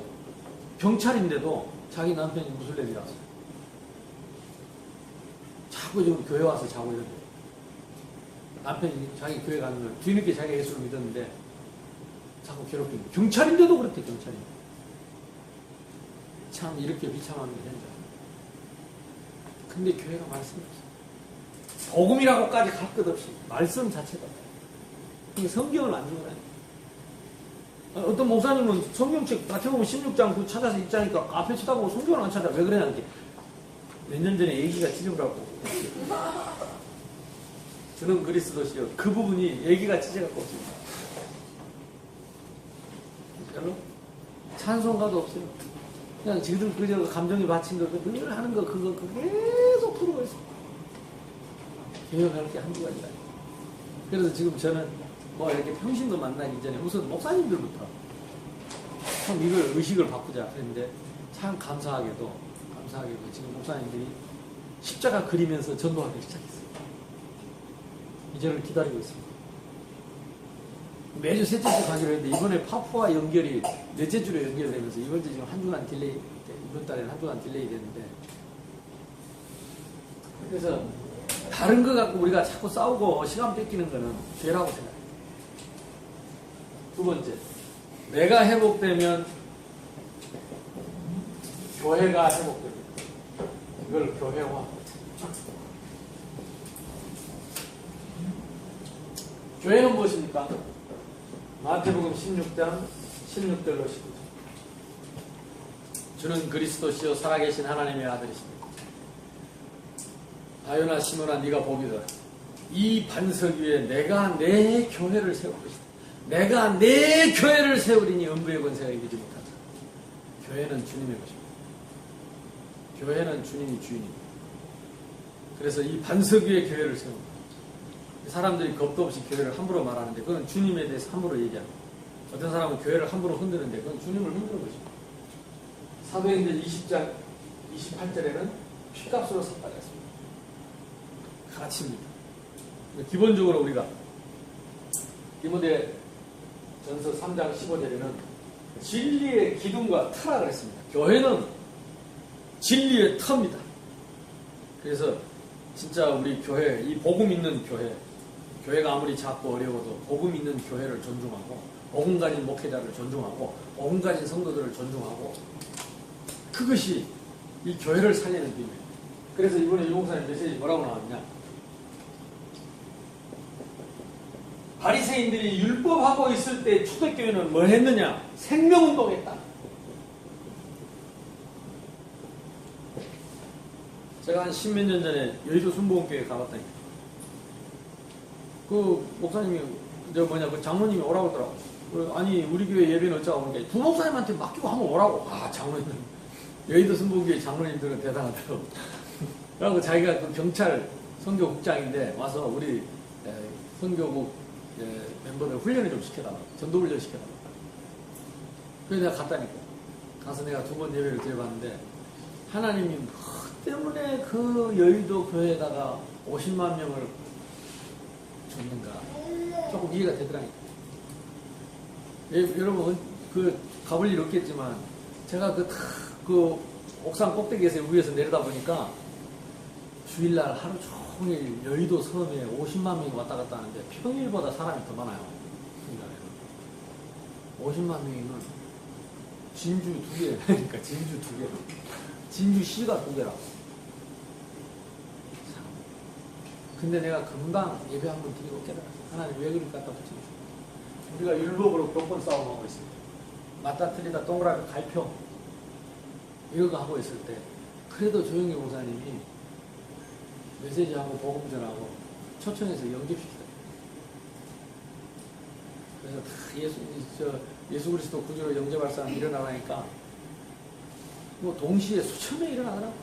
경찰인데도 자기 남편이 무슬림이라서. 자꾸 지금 교회 와서 자고 이러대. 남편이 자기 교회 가는 걸 뒤늦게 자기가 예수를 믿었는데 자꾸 괴롭히는 거예요. 경찰인데도 그렇대, 경찰이. 참 이렇게 비참한 게 현장. 근데 교회가 말씀이 없어. 복음이라고까지 갈 것 없이 말씀 자체가. 그러니까 성경을 안 주고 어떤 목사님은 성경책 마태복음 16장 그 찾아서 읽자니까 앞에 쳐다보고 성경을 안 찾아. 왜 그러냐 이렇게. 몇 년 전에 얘기가 찢어갖고 저는 그리스도시요. 그 부분이 얘기가 찢어갖고 없습니다. 별로 찬송가도 없어요. 그냥 지금 그저 감정이 받친 거, 늘 하는 거, 그거 계속 풀고 있어. 개혁할 게 한두 가지가 아니에요. 그래서 지금 저는 뭐 이렇게 평신도 만나기 전에 우선 목사님들부터 참 이걸 의식을 바꾸자 했는데 참 감사하게도 지금 목사님들이 십자가 그리면서 전도하기 시작했어요. 이제를 기다리고 있습니다. 매주 셋째 주 가기로 했는데 이번에 파푸와 연결이 넷째 주로 연결되면서 이번 주 지금 한 주간 딜레이, 이번 달에는 한 주간 딜레이 됐는데 그래서 다른 거 갖고 우리가 자꾸 싸우고 시간 뺏기는 거는 죄라고 생각해요. 두 번째, 내가 회복되면 교회가 회복됩니다. 이걸 교회화. 교회는 무엇입니까? 마태복음 16장 16절로 19절. 주는 그리스도시요 살아계신 하나님의 아들이십니다. 아요나 시몬아 네가 복이다. 이 반석 위에 내가 내 교회를 세울 것이다. 내가 내 교회를 세우리니 음부의 권세가 이기지 못하다. 교회는 주님의 것입니다. 교회는 주님이 주인입니다. 그래서 이 반석 위에 교회를 세웁니다. 사람들이 겁도 없이 교회를 함부로 말하는데 그건 주님에 대해서 함부로 얘기합니다. 어떤 사람은 교회를 함부로 흔드는데 그건 주님을 흔드는 것입니다. 사도행전 20장 28절에는 피값으로 삭발했습니다. 가치입니다. 기본적으로 우리가 디모데 전서 3장 15절에는 진리의 기둥과 터라 그랬습니다. 교회는 진리의 터입니다. 그래서 진짜 우리 교회, 이 복음 있는 교회가 아무리 작고 어려워도 복음 있는 교회를 존중하고 복음 가진 목회자를 존중하고 복음 가진 성도들을 존중하고 그것이 이 교회를 살리는 비밀이에요. 그래서 이번에 유목사님 메시지 뭐라고 나왔냐? 바리새인들이 율법하고 있을 때 초대교회는 뭘 했느냐? 생명운동했다. 제가 한 십몇 년 전에 여의도 순복음교회 가봤다니까. 그 목사님이 그 장로님이 오라고 하더라고. 아니 우리 교회 예배는 어쩌고 하는 게 부목사님한테 맡기고 한번 오라고. 아 장로님 여의도 순복음교회 장로님들은 대단하더라고. 그래갖고 자기가 그 경찰 선교국장인데 와서 우리 선교국 멤버들 훈련을 좀 시켜달라. 전도훈련 시켜달라. 그래서 내가 갔다니까. 가서 내가 2번 예배를 드려봤는데 하나님이 뭐 때문에 그 여의도 교회에다가 50만 명을 줬는가 조금 이해가 되더라니까. 여러분 그 가볼 일 없겠지만 제가 그 옥상 꼭대기에서 위에서 내려다 보니까 주일날 하루 종일 여의도 섬에 50만 명이 왔다 갔다 하는데 평일보다 사람이 더 많아요. 평일날에는. 50만 명이면 진주 2개, 그러니까 진주 2개. 진주시가 2개라. 근데 내가 금방 예배 한번 드리고 깨달았어. 하나님 왜 그렇게 갖다 붙이고 싶어. 우리가 율법으로 교권 싸움하고 있을 때, 맞다 틀리다 동그라미 갈표, 이런 거 하고 있을 때, 그래도 조영기 목사님이 메시지하고 복음 전하고 초청해서 영접시키다. 그래서 예수 그리스도 구주로 영접할 사람 일어나라니까, 뭐 동시에 수천 명이 일어나더라고.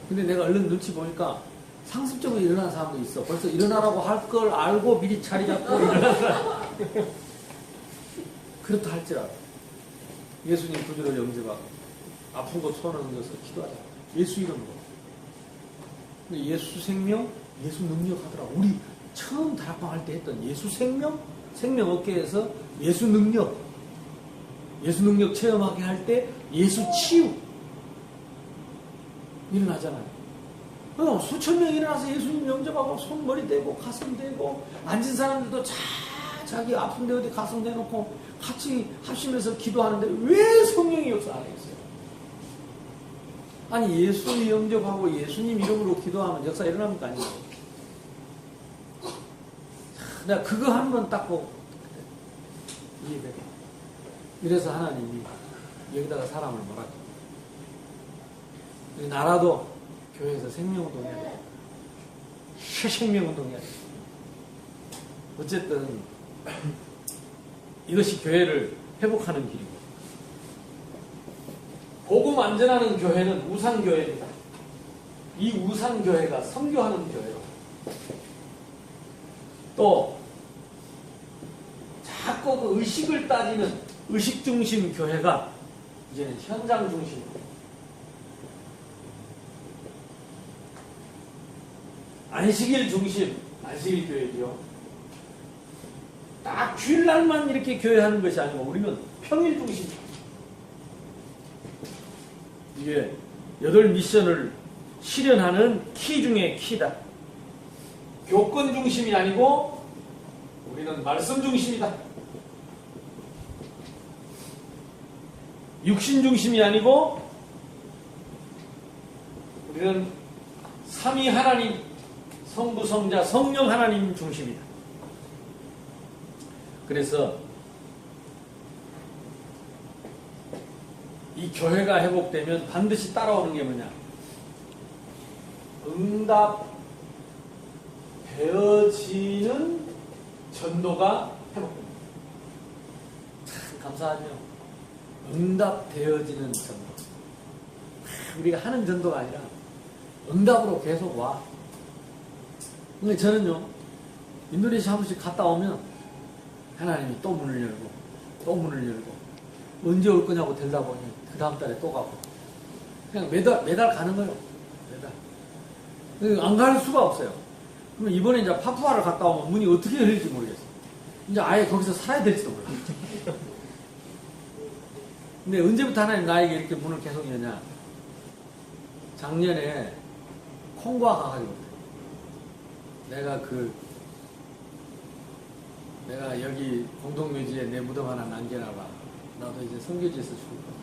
근데 내가 얼른 눈치 보니까 상습적으로 일어나는 사람도 있어. 벌써 일어나라고 할 걸 알고 미리 자리 잡고 일어나는 사람. 그렇다 할지라도 예수님 구주로 영접하고 아픈 곳 손을 얹어서 기도하자. 예수 이름으로. 근데 예수 생명, 예수 능력 하더라. 우리 처음 다락방 할 때 했던 예수 생명, 생명 어깨에서 예수 능력 체험하게 할 때 예수 치유 일어나잖아요. 수천 명이 일어나서 예수님 영접하고 손머리 대고 가슴 대고 앉은 사람들도 자기 아픈데 어디 가슴 대놓고 같이 합심해서 기도하는데 왜 성령이 역사 안 했어요? 아니 예수 영접하고 예수님 이름으로 기도하면 역사 일어납니까? 아니요. 내가 그거 한 번 딱 보고 이해돼. 이래서 하나님이 여기다가 사람을 몰아줘. 나라도 교회에서 생명운동 해야 돼. 생명운동 해야 돼. 어쨌든 이것이 교회를 회복하는 길이고, 복음 안전하는 교회는 우상교회입니다. 이 우상교회가 선교하는 교회로, 또 자꾸 그 의식을 따지는 의식중심 교회가 이제는 현장중심으로, 안식일 중심, 안식일 교회죠. 딱 주일날만 이렇게 교회하는 것이 아니고 우리는 평일 중심. 이게 8미션을 실현하는 키 중에 키다. 교권 중심이 아니고 우리는 말씀 중심이다. 육신 중심이 아니고 우리는 삼위 하나님, 성부, 성자, 성령 하나님 중심이다. 그래서 이 교회가 회복되면 반드시 따라오는 게 뭐냐? 응답되어지는 전도가 회복됩니다. 참 감사하죠. 응답되어지는 전도. 우리가 하는 전도가 아니라 응답으로 계속 와. 근데 저는요, 인도네시아 한 번씩 갔다 오면 하나님이 또 문을 열고 또 문을 열고 언제 올 거냐고 들다 보니 그 다음 달에 또 가고 그냥 매달 가는 거예요. 매달. 안 갈 수가 없어요. 그러면 이번에 이제 파푸아를 갔다 오면 문이 어떻게 열릴지 모르겠어요. 이제 아예 거기서 살아야 될지도 몰라요. 근데 언제부터 하나님 나에게 이렇게 문을 계속 여냐? 작년에 콩고아 가가지고 내가 여기 공동묘지에 내 무덤 하나 남겨놔봐. 나도 이제 선교지에서 죽을 거야.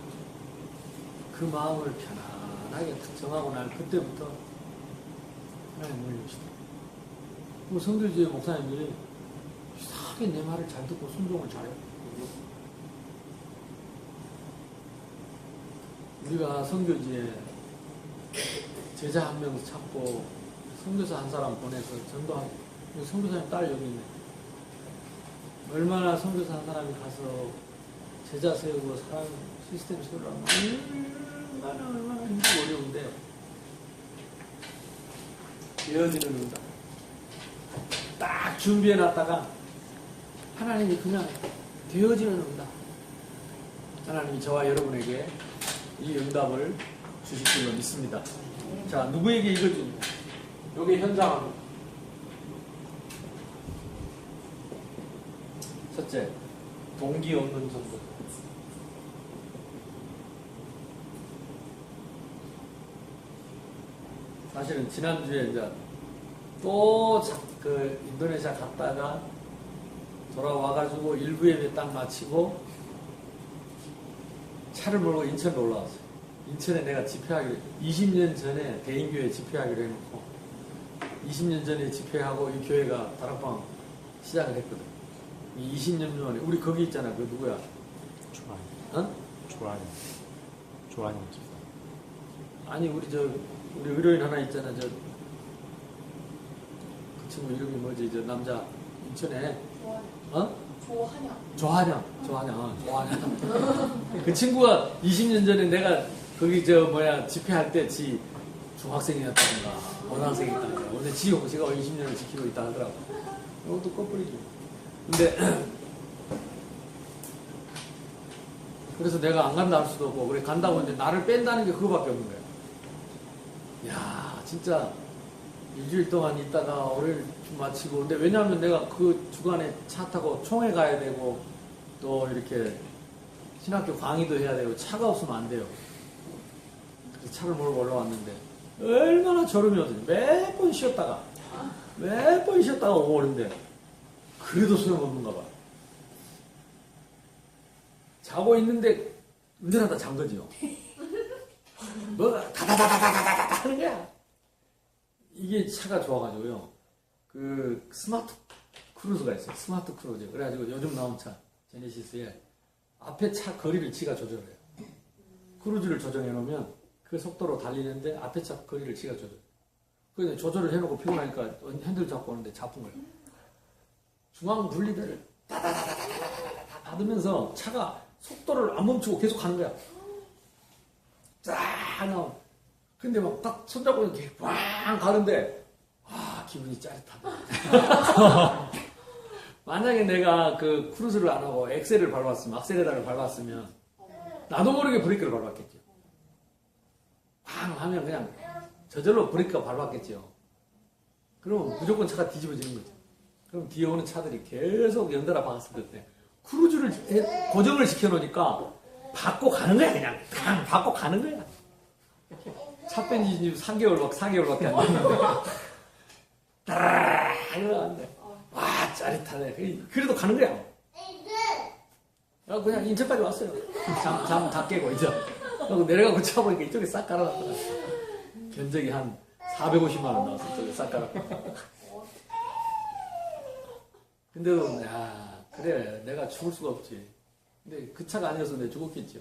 그 마음을 편안하게 딱 정하고 난 그때부터 하나님 문을 여시더라고요. 그 선교지의 목사님들이 이상하게 내 말을 잘 듣고 순종을 잘해요. 우리가 선교지에 제자 한 명 찾고 선교사 한 사람 보내서 전도하고, 선교사님 딸 여기 있네. 얼마나 선교사 한 사람이 가서 제자 세우고 사람 시스템 세우려면 얼마나 힘들고 어려운데 되어지는 응답 딱 준비해놨다가 하나님이 그냥 되어지는 응답. 하나님이 저와 여러분에게 이 응답을 주실 줄로 믿습니다. 자, 누구에게 읽어줍니까? 요게 현장합니다. 첫째, 동기 없는 전도. 사실은 지난주에 이제 또 그 인도네시아 갔다가 돌아와가지고 일부 예배 딱 마치고 차를 몰고 인천으로 올라왔어요. 인천에 내가 집회하기로 20년 전에 대인교회 집회하기로 해놓고 20년 전에 집회하고 이 교회가 다락방 시작을 했거든. 20년 전에 우리 거기 있잖아. 그 누구야? 조한. 어? 조한영 집사. 아니 우리 의료인 하나 있잖아. 그 친구 이름이 뭐지? 저 남자 인천에 어? 조한영. 그 친구가 20년 전에 내가 거기 집회할 때 지 중학생이었다든가 고등학생이었다든가 원래 지가 20년을 지키고 있다 하더라고. 이것도 꺼뿌리지. 근데 그래서 내가 안 간다 할 수도 없고 그래 간다고 했는데 나를 뺀다는 게 그거밖에 없는 거야. 야 진짜 일주일 동안 있다가 월요일 마치고 근데 왜냐하면 내가 그 주간에 차 타고 총회 가야 되고 또 이렇게 신학교 강의도 해야 되고 차가 없으면 안 돼요. 그래서 차를 몰고 올라왔는데 얼마나 졸음이 오더니 몇 번 쉬었다가 오고 그러는데 그래도 소용없는가 봐. 자고 있는데 운전하다 잔 거지요. 뭐 다다다다다다다 하는 거야. 이게 차가 좋아가지고요. 그 스마트 크루즈가 있어요. 스마트 크루즈. 그래가지고 요즘 나온 차 제네시스에 앞에 차 거리를 지가 조절해요. 크루즈를 조정해 놓으면 그 속도로 달리는데 앞에 차 거리를 지가 조절해. 그래서 조절을 해놓고 피곤하니까 핸들 잡고 오는데 잡은 거예요. 중앙 분리대를 다다다다다다다 받으면서 차가 속도를 안 멈추고 계속 가는 거야. 쫙 나와. 근데 막 딱 손잡고 이렇게 꽝 가는데 기분이 짜릿하다. 만약에 내가 그 크루즈를 안 하고 엑셀을 밟았으면 악셀레다를 밟았으면 나도 모르게 브레이크를 밟았겠죠. 꽝 하면 그냥 저절로 브레이크가 밟았겠죠. 그럼 무조건 차가 뒤집어지는 거죠. 그럼 뒤에 오는 차들이 계속 연달아 박았을 때 크루즈를 고정을 시켜놓으니까 받고 가는 거야. 그냥 받고 가는 거야. 차 뺀지 지금 4개월밖에 안 됐는데 따라라라 이러는데 와 짜릿하네. 그래도 가는 거야. 그냥 인천까지 왔어요. 잠 다 깨고 이제 그리고 내려가고 차 보니까 이쪽에 싹 깔아놨더라. 견적이 한 450만 원 나왔어. 이쪽에 싹 깔아놨더라. 근데도 그래 내가 죽을 수가 없지. 근데 그 차가 아니었으면 내가 죽었겠죠.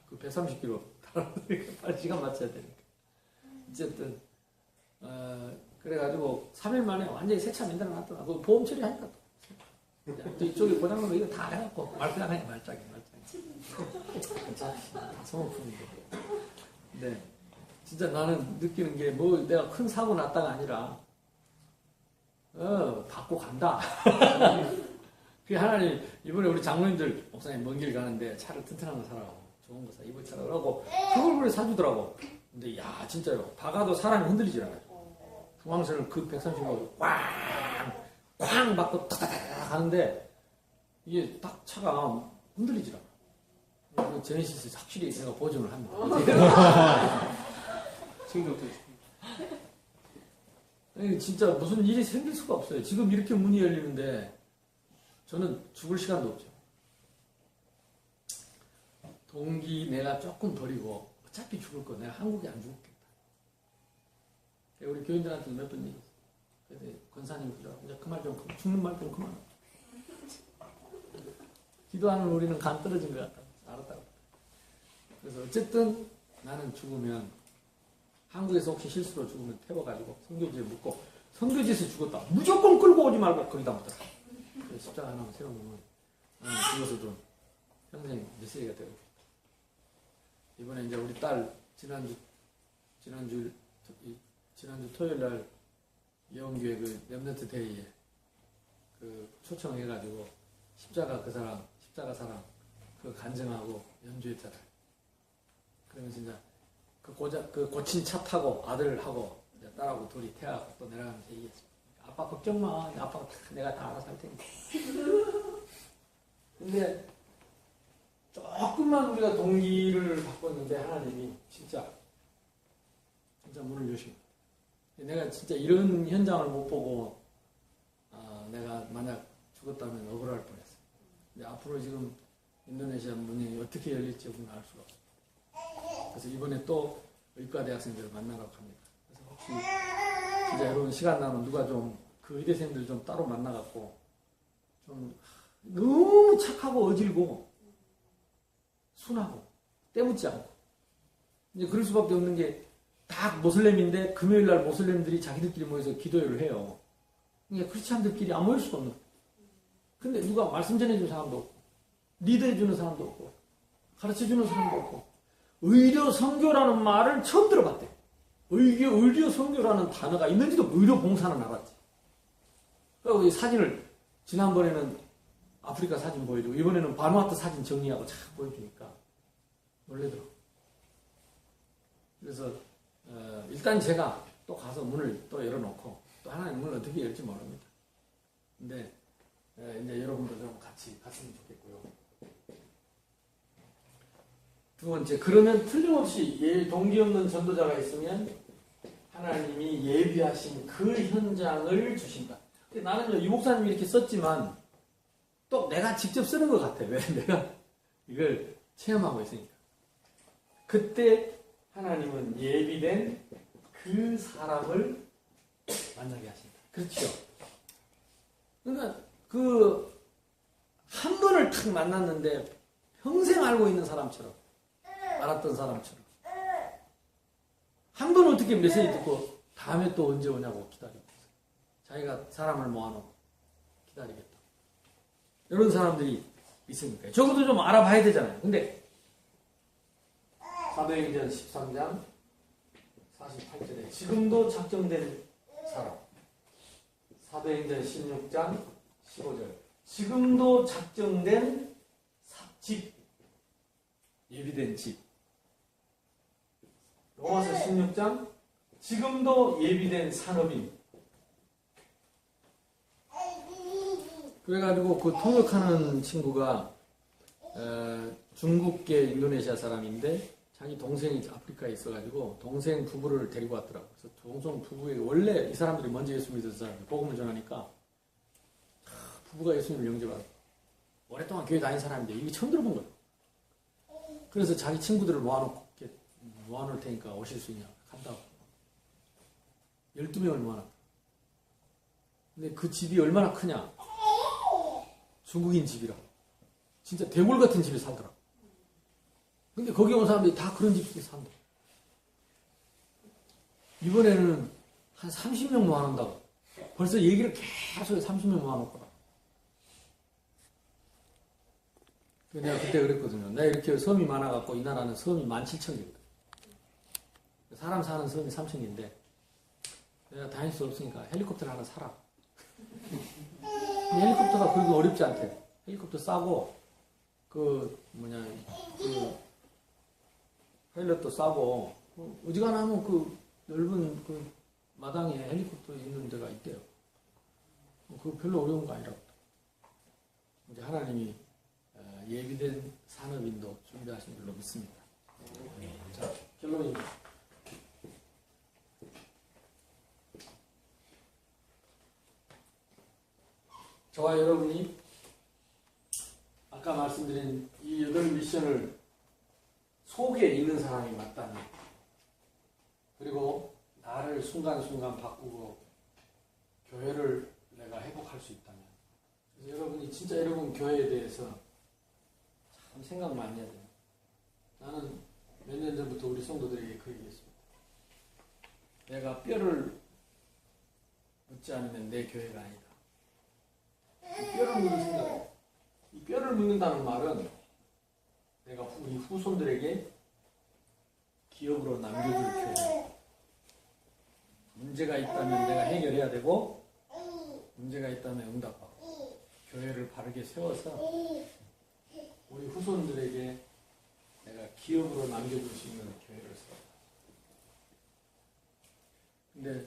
그 130km 달아오니까 빨리 시간 맞춰야 되니까. 어쨌든 그래가지고 3일 만에 완전히 새 차 만들어 놨더라. 그 보험 처리하니까 또 이쪽에 고장나면 이거 다 해갖고 말짱하게 말짱해. 다 소모품인데. 근데 진짜 나는 느끼는 게 뭐 내가 큰 사고 났다가 아니라 받고 간다. 그 하나님 이번에 우리 장로님들 목사님 먼 길 가는데 차를 튼튼한 거 사라고 좋은 거 사 이번 차라고 하고 그걸 그래 사주더라고. 근데 야 진짜요 박아도 사람이 흔들리질 않아요. 중앙선을 그 130로 꽝 맞고 타다다다 하는데 이게 딱 차가 흔들리질 않아. 그 제네시스 확실히 내가 보증을 합니다. 아니, 진짜 무슨 일이 생길 수가 없어요. 지금 이렇게 문이 열리는데 저는 죽을 시간도 없죠. 동기 내가 조금 버리고 어차피 죽을 거 내가 한국에 안 죽었겠다. 우리 교인들한테 몇 번 얘기했어요. 근데 권사님 이제 그 말 좀 죽는 말 좀 그만. 기도하는 우리는 간 떨어진 것 같다. 알았다고. 그래서 어쨌든 나는 죽으면 한국에서 혹시 실수로 죽으면 태워가지고 선교지에 묻고 선교지에서 죽었다. 무조건 끌고 오지 말고 거기다 묻더라. 십자가 하나만 세워놓으면 죽어서도 평생 미세리가 되고. 이번에 이제 우리 딸 지난주 토요일 날 예원교회 그 렘넌트 데이에 그 초청해가지고 십자가 사랑 그 간증하고 연주했잖아요. 그러면서 이제 그 고친 차 타고 아들하고 이제 딸하고 둘이 태하고 또 내려가면서 얘기했어요. 아빠 걱정 마. 아빠가 내가 다 알아서 할 테니까. 근데 조금만 우리가 동기를 바꿨는데 하나님이 진짜 문을 여시고 내가 진짜 이런 현장을 못 보고 내가 만약 죽었다면 억울할 뻔했어. 근데 앞으로 지금 인도네시아 문이 어떻게 열릴지 우리는 알 수가 없어. 그래서 이번에 또 의과 대학생들을 만나러 갑니다. 그래서 혹시 진짜 여러분 시간 나면 누가 좀 그 의대생들 좀 따로 만나갖고 좀 너무 착하고 어질고 순하고 때묻지 않고 이제 그럴 수밖에 없는 게 다 모슬렘인데 금요일 날 모슬렘들이 자기들끼리 모여서 기도회를 해요. 그러니까 크리스찬들끼리 안 모일 수가 없는 거예요. 근데 누가 말씀 전해주는 사람도 없고 리더해주는 사람도 없고 가르쳐주는 사람도 없고 의료 선교라는 말을 처음 들어봤대. 의료 선교라는 단어가 있는지도 의료 봉사는 알았지. 그리고 이 사진을 지난번에는 아프리카 사진 보여주고 이번에는 바누아투 사진 정리하고 쫙 보여주니까 놀래더라고. 그래서 일단 제가 또 가서 문을 또 열어놓고 또 하나님 문을 어떻게 열지 모릅니다. 근데 이제 여러분도 좀 같이 갔으면 좋겠고요. 두 번째, 그러면 틀림없이 동기 없는 전도자가 있으면 하나님이 예비하신 그 현장을 주신다. 근데 나는요, 이 목사님이 이렇게 썼지만 또 내가 직접 쓰는 것 같아. 왜? 내가 이걸 체험하고 있으니까. 그때 하나님은 예비된 그 사람을 만나게 하신다. 그렇죠? 그러니까 한 번을 탁 만났는데 평생 알고 있는 사람처럼 알았던 사람처럼 한 번 어떻게 메시지 듣고 다음에 또 언제 오냐고 기다리고 있어요. 자기가 사람을 모아놓고 기다리겠다. 이런 사람들이 있으니까 적어도 좀 알아봐야 되잖아요. 근데 사도행전 13장 48절에 지금도 작정된 사람, 사도행전 16장 15절 지금도 작정된 집, 예비된 집, 로마서 16장 지금도 예비된 산업인. 그래가지고 그 통역하는 친구가 중국계 인도네시아 사람인데 자기 동생이 아프리카에 있어가지고 동생 부부를 데리고 왔더라고. 그래서 동생 부부에게 원래 이 사람들이 먼저 예수 믿은 사람들 복음을 전하니까 부부가 예수님을 영접하고 오랫동안 교회 다닌 사람인데 이게 처음 들어본 거예요. 그래서 자기 친구들을 모아놓을 테니까 오실 수 있냐 간다고 12명을 모아놨다. 근데 그 집이 얼마나 크냐, 중국인 집이라 진짜 대골 같은 집에 살더라. 근데 거기 온 사람들이 다 그런 집에 산다. 이번에는 한 30명 모아놓는다고. 벌써 얘기를 계속 30명 모아놓거나. 내가 그때 그랬거든요. 내가 이렇게 섬이 많아갖고 이 나라는 섬이 17,000개거든. 사람 사는 섬이 3,000개인데 내가 다닐 수 없으니까 헬리콥터를 하나 사라. 헬리콥터가 그렇게 어렵지 않대. 헬리콥터 싸고 파일럿도 싸고 어지간하면 그 넓은 그 마당에 헬리콥터 있는 데가 있대요. 그거 별로 어려운 거 아니라고. 이제 하나님이 예비된 산업인도 준비하신 걸로 믿습니다. 자, 결론입니다. 저와 여러분이 아까 말씀드린 이 8미션을 속에 있는 사람이 맞다면, 그리고 나를 순간순간 바꾸고 교회를 내가 회복할 수 있다면, 그래서 여러분이 진짜 여러분 교회에 대해서 참 생각 많이 해야 돼요. 나는 몇 년 전부터 우리 성도들에게 그 얘기했습니다. 내가 뼈를 묻지 않으면 내 교회가 아니다. 뼈를 묻는 생각, 이 뼈를 묻는다는 말은 내가 우리 후손들에게 기업으로 남겨줄 교회. 문제가 있다면 내가 해결해야 되고, 문제가 있다면 응답하고, 교회를 바르게 세워서 우리 후손들에게 내가 기업으로 남겨줄 수 있는 교회를 세워. 근데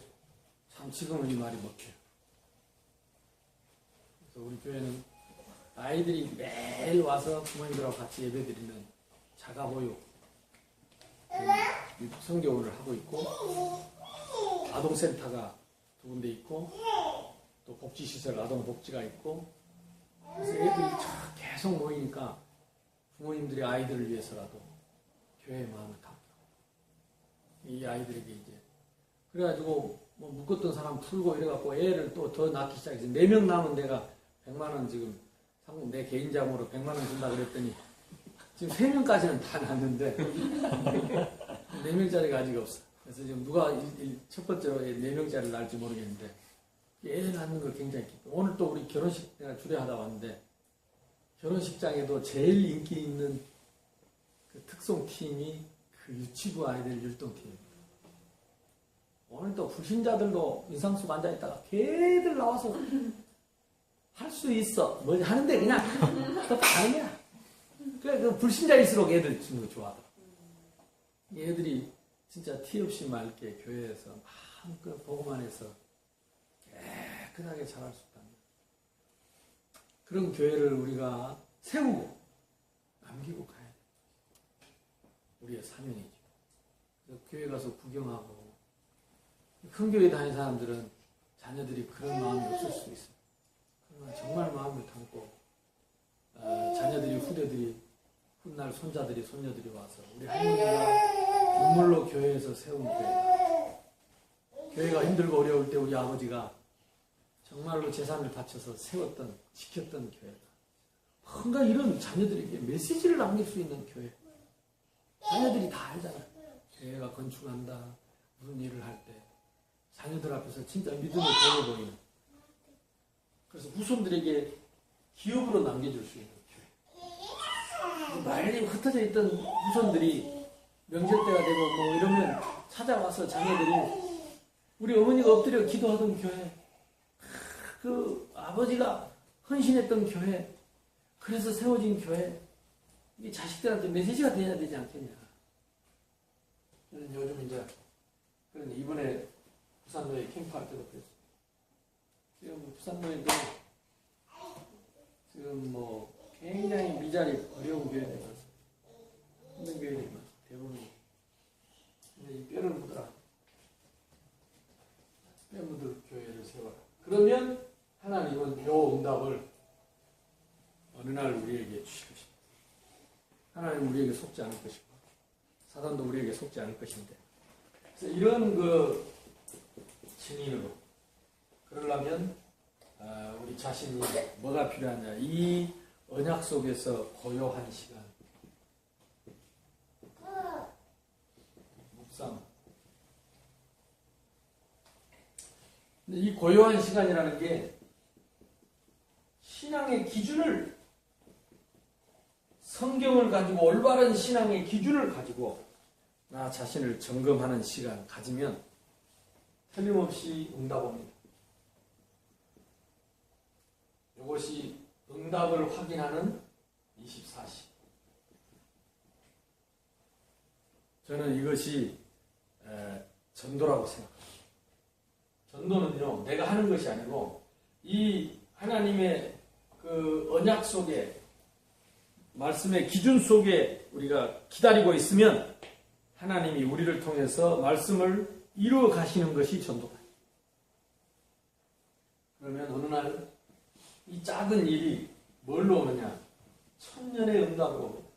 참 지금은 이 말이 먹혀요. 그래서 우리 교회는 아이들이 매일 와서 부모님들하고 같이 예배드리는 자가보육 성교를 하고 있고, 아동센터가 2군데 있고 또 복지시설 아동복지가 있고 그래서 애들이 계속 모이니까 부모님들이 아이들을 위해서라도 교회의 마음을 담고 이 아이들에게 이제 그래가지고 뭐 묶었던 사람 풀고 이래갖고 애를 또 더 낳기 시작해서 4명 남은 데가 100만 원 지금 상품 내 개인 자금으로 100만 원 준다 그랬더니 지금 3명까지는 다 낳는데 4명짜리가 아직 없어. 그래서 지금 누가 첫 번째로 4명짜리를 낳을지 모르겠는데 애 낳는 걸 굉장히 기뻐. 오늘 또 우리 결혼식 내가 주례하다 왔는데 결혼식장에도 제일 인기 있는 그 특송팀이 그 유치부 아이들 율동팀입니다. 오늘 또 불신자들도 인상숙 앉아있다가 걔들 나와서 할 수 있어. 뭐 하는데 그냥 또 다행이야. 그래, 그 불신자일수록 애들 주는 거 좋아하더라. 애들이 진짜 티 없이 맑게 교회에서 마음껏 보고만 해서 깨끗하게 자랄 수 있답니다. 그런 교회를 우리가 세우고 남기고 가야 돼. 우리의 사명이죠. 그래서 교회 가서 구경하고 큰 교회 다니는 사람들은 자녀들이 그런 마음이 없을 수 있어요. 그러나 정말 마음을 담고 자녀들이 후대들이 훗날 손자들이 손녀들이 와서 우리 할머니가 눈물로 교회에서 세운 교회. 교회가 힘들고 어려울 때 우리 아버지가 정말로 재산을 바쳐서 세웠던 지켰던 교회다. 뭔가 이런 자녀들에게 메시지를 남길 수 있는 교회. 자녀들이 다 알잖아요. 교회가 건축한다. 무슨 일을 할 때 자녀들 앞에서 진짜 믿음을 보여 보이는. 그래서 후손들에게 기업으로 남겨줄 수 있는 교회. 말이 흩어져 있던 후손들이 명절 때가 되고 뭐 이러면 찾아와서 자녀들이 우리 어머니가 엎드려 기도하던 교회, 그 아버지가 헌신했던 교회, 그래서 세워진 교회, 이게 자식들한테 메시지가 돼야 되지 않겠냐. 요즘 이제 이번에 부산노예 캠프할 때도 그랬어요. 지금 부산노예도 지금 뭐 굉장히 미자리 어려운 교회들이 많습니다. 힘든 교회들이 많습니다. 대부분. 근데 이 뼈를 묻어라. 뼈 묻을 교회를 세워라. 그러면 하나님은 요 응답을 어느 날 우리에게 주실 것입니다. 하나님은 우리에게 속지 않을 것이고 사단도 우리에게 속지 않을 것인데 그래서 이런 그 증인으로 그러려면 우리 자신이 뭐가 필요하냐. 이 언약 속에서 고요한 시간 묵상. 근데 이 고요한 시간이라는 게 신앙의 기준을 성경을 가지고 올바른 신앙의 기준을 가지고 나 자신을 점검하는 시간 가지면 틀림없이 응답 옵니다. 이것이 응답을 확인하는 24시. 저는 이것이 전도라고 생각합니다. 전도는요, 내가 하는 것이 아니고 이 하나님의 그 언약 속에 말씀의 기준 속에 우리가 기다리고 있으면 하나님이 우리를 통해서 말씀을 이루어 가시는 것이 전도다. 그러면 어느 날 이 작은 일이 뭘로 오느냐? 천년의 응답으로 옵니다.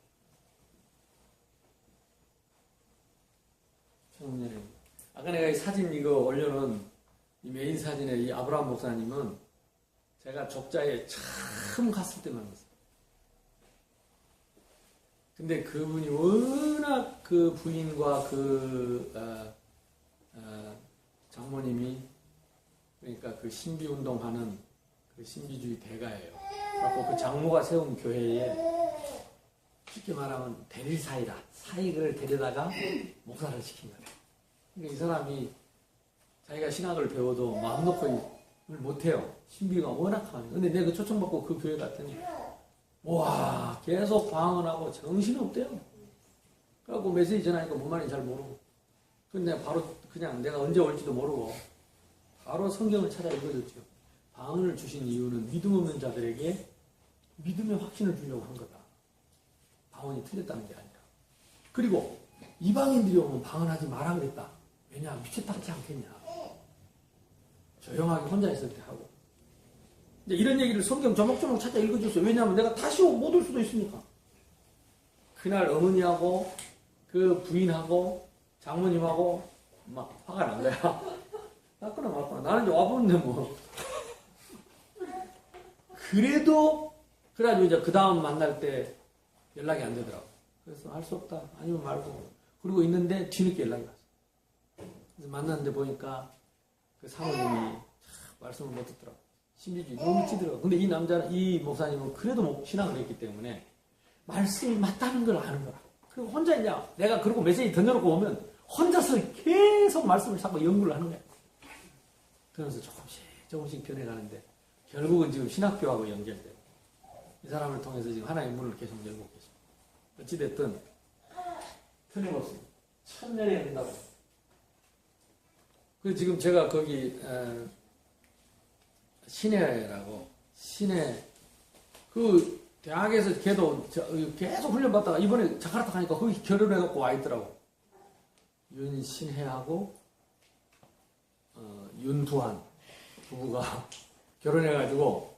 천년의 응답. 아까 내가 이 사진 이거 올려놓은 이 메인 사진에 이 아브라함 목사님은 제가 족자에 처음 갔을 때 만났어요. 근데 그분이 워낙 그 부인과 그 장모님이 그러니까 그 신비운동하는 그 신비주의 대가예요. 그래서 그 장모가 세운 교회에 쉽게 말하면 대리사이다. 사익을 데려다가 목사를 시킨 거예요. 그러니까 이 사람이 자기가 신학을 배워도 마음 놓고 일 못해요. 신비가 워낙 강해요. 근데 내가 초청받고 그 교회 갔더니 와 계속 방언하고 정신없대요. 그래갖고 메시지 전하니까 뭔 말인지 잘 모르고 근데 바로 그냥 내가 언제 올지도 모르고 바로 성경을 찾아 읽어줬죠. 방언을 주신 이유는 믿음 없는 자들에게 믿음의 확신을 주려고 한 거다. 방언이 틀렸다는 게 아니라. 그리고 이방인들이 오면 방언하지 마라 그랬다. 왜냐? 미쳤다지 않겠냐. 조용하게 혼자 있을 때 하고. 근데 이런 얘기를 성경 조목조목 찾아 읽어줬어요. 왜냐하면 내가 다시 못 올 수도 있으니까. 그날 어머니하고 그 부인하고 장모님하고 막 화가 난 거야. 났거나 말거나. 나는 이제 와보는데 뭐. 그래도, 그래가지고 이제 그 다음 만날 때 연락이 안 되더라고. 그래서 할 수 없다. 아니면 말고. 그러고 있는데 뒤늦게 연락이 왔어. 그래서 만났는데 보니까 그 사모님이 말씀을 못 듣더라고. 신비주의 너무 찌더라고. 근데 이 남자는, 이 목사님은 그래도 뭐 신앙을 했기 때문에 말씀이 맞다는 걸 아는 거야. 그리고 혼자 이제 내가 그러고 메시지 던져놓고 오면 혼자서 계속 말씀을 찾고 연구를 하는 거야. 그러면서 조금씩 변해가는데 결국은 지금 신학교하고 연결돼요. 이 사람을 통해서 지금 하나의 문을 계속 열고 계십니다. 어찌됐든 틀림없습니다. 천년이 된다고. 그 지금 제가 거기 신혜라고 신혜 그 대학에서 걔도 계속 훈련받다가 이번에 자카르타 가니까 거기 결혼해갖고 와 있더라고. 윤신혜하고 윤두한 부부가 결혼해가지고